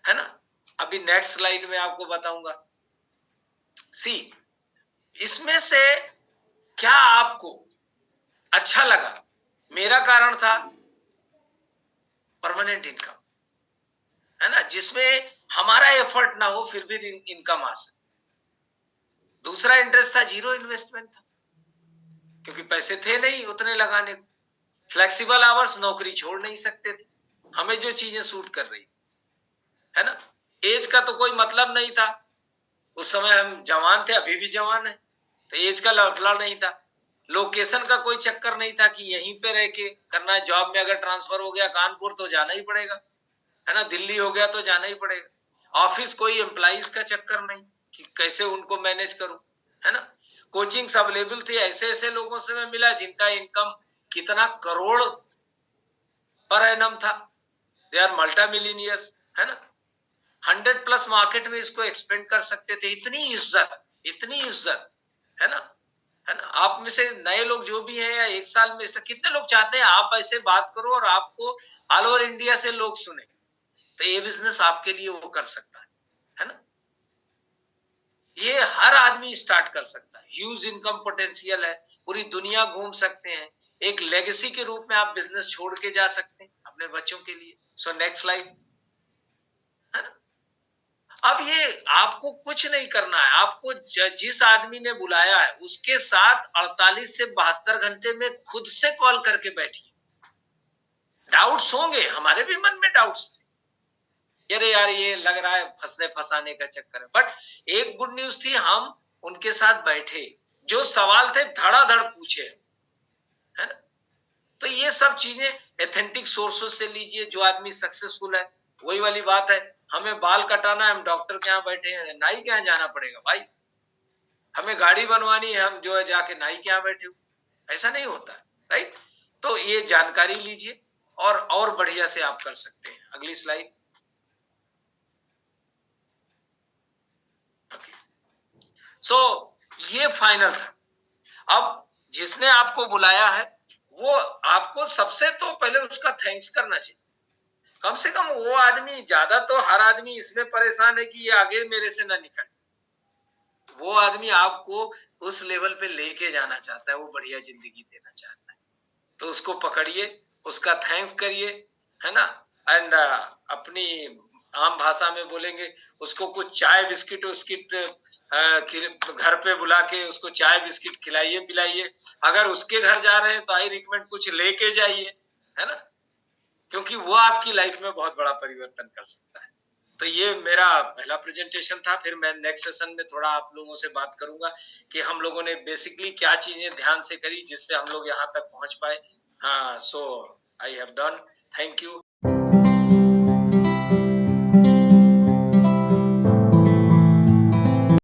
[SPEAKER 1] है ना। अभी नेक्स्ट स्लाइड में आपको बताऊंगा। सी, इसमें से क्या आपको अच्छा लगा? मेरा कारण था परमानेंट इनकम, है ना, जिसमें हमारा एफर्ट ना हो फिर भी इनकम आ सके। दूसरा इंटरेस्ट था जीरो इन्वेस्टमेंट था, क्योंकि पैसे थे नहीं उतने लगाने को। फ्लेक्सिबल आवर्स, नौकरी छोड़ नहीं सकते थे, हमें जो चीजें सूट कर रही, है ना। एज का तो कोई मतलब नहीं था, उस समय हम जवान थे, अभी भी जवान है, तो एज का लफड़ा नहीं था। लोकेशन का कोई चक्कर नहीं था कि यहीं पे रह के करना है। जॉब में अगर ट्रांसफर हो गया कानपुर तो जाना ही पड़ेगा, है ना, दिल्ली हो गया तो जाना ही पड़ेगा। ऑफिस कोई एम्प्लॉइज का चक्कर नहीं कि कैसे उनको मैनेज करूं, है ना। कोचिंग्स अवेलेबल थी, ऐसे ऐसे लोगों से मैं मिला जिनका इनकम कितना करोड़ पर एनम था, दे आर मल्टी मिलियनियर्स, है ना। 100 प्लस मार्केट में इसको एक्सपेंड कर सकते थे। इतनी इज्जत, है ना, है ना। आप में से नए लोग जो भी हैं, या 1 साल में कितने लोग चाहते हैं आप ऐसे बात करो और आपको ऑल ओवर इंडिया से लोग सुने, तो ये बिजनेस आपके लिए वो कर सकता है ना। ये हर आदमी स्टार्ट कर सकता है, ह्यूज इनकम पोटेंशियल है, पूरी दुनिया घूम सकते हैं। एक लेगेसी के रूप में आप बिजनेस छोड़ के जा सकते हैं अपने बच्चों के लिए। सो नेक्स्ट स्लाइड, है ना। अब ये आपको कुछ नहीं करना है, आपको जिस आदमी ने बुलाया है उसके साथ 48 से 72 घंटे में खुद से कॉल करके बैठिए। डाउट्स होंगे, हमारे भी मन में डाउट्स थे, अरे यार ये लग रहा है फंसने फंसाने का चक्कर है, बट एक गुड न्यूज थी, हम उनके साथ बैठे, जो सवाल थे धड़ाधड़ पूछे, है ना। तो ये सब चीजें एथेंटिक सोर्सेस से लीजिए। जो आदमी सक्सेसफुल है, वही वाली बात है, हमें बाल कटाना है, हम डॉक्टर के यहाँ बैठे हैं, नाई के यहाँ जाना पड़ेगा भाई। हमें गाड़ी बनवानी है, हम जो है जाके नाई के यहाँ बैठे हो, ऐसा नहीं होता है, राइट। तो ये जानकारी लीजिए और बढ़िया से आप कर सकते हैं। अगली स्लाइड। ओके, सो ये फाइनल था। अब जिसने आपको बुलाया है वो आपको सबसे तो पहले उसका थैंक्स करना चाहिए। कम से कम वो आदमी, ज्यादा तो हर आदमी इसमें परेशान है कि ये आगे मेरे से ना निकल, वो आदमी आपको उस लेवल पे लेके जाना चाहता है, वो बढ़िया जिंदगी देना चाहता है। तो उसको पकड़िए, उसका थैंक्स करिए, है ना। एंड अपनी आम भाषा में बोलेंगे, उसको कुछ चाय बिस्किट उस्किट घर पे बुला के उसको चाय बिस्किट खिलाइए पिलाइए। अगर उसके घर जा रहे हैं तो आई रिकमेंड कुछ लेके जाइए, है ना, क्योंकि वो आपकी लाइफ में बहुत बड़ा परिवर्तन कर सकता है। तो ये मेरा पहला प्रेजेंटेशन था। फिर मैं नेक्स्ट सेशन में थोड़ा आप लोगों से बात करूंगा कि हम लोगों ने बेसिकली क्या चीजें ध्यान से करी जिससे हम लोग यहाँ तक पहुंच पाए। हाँ, so I have done. Thank you.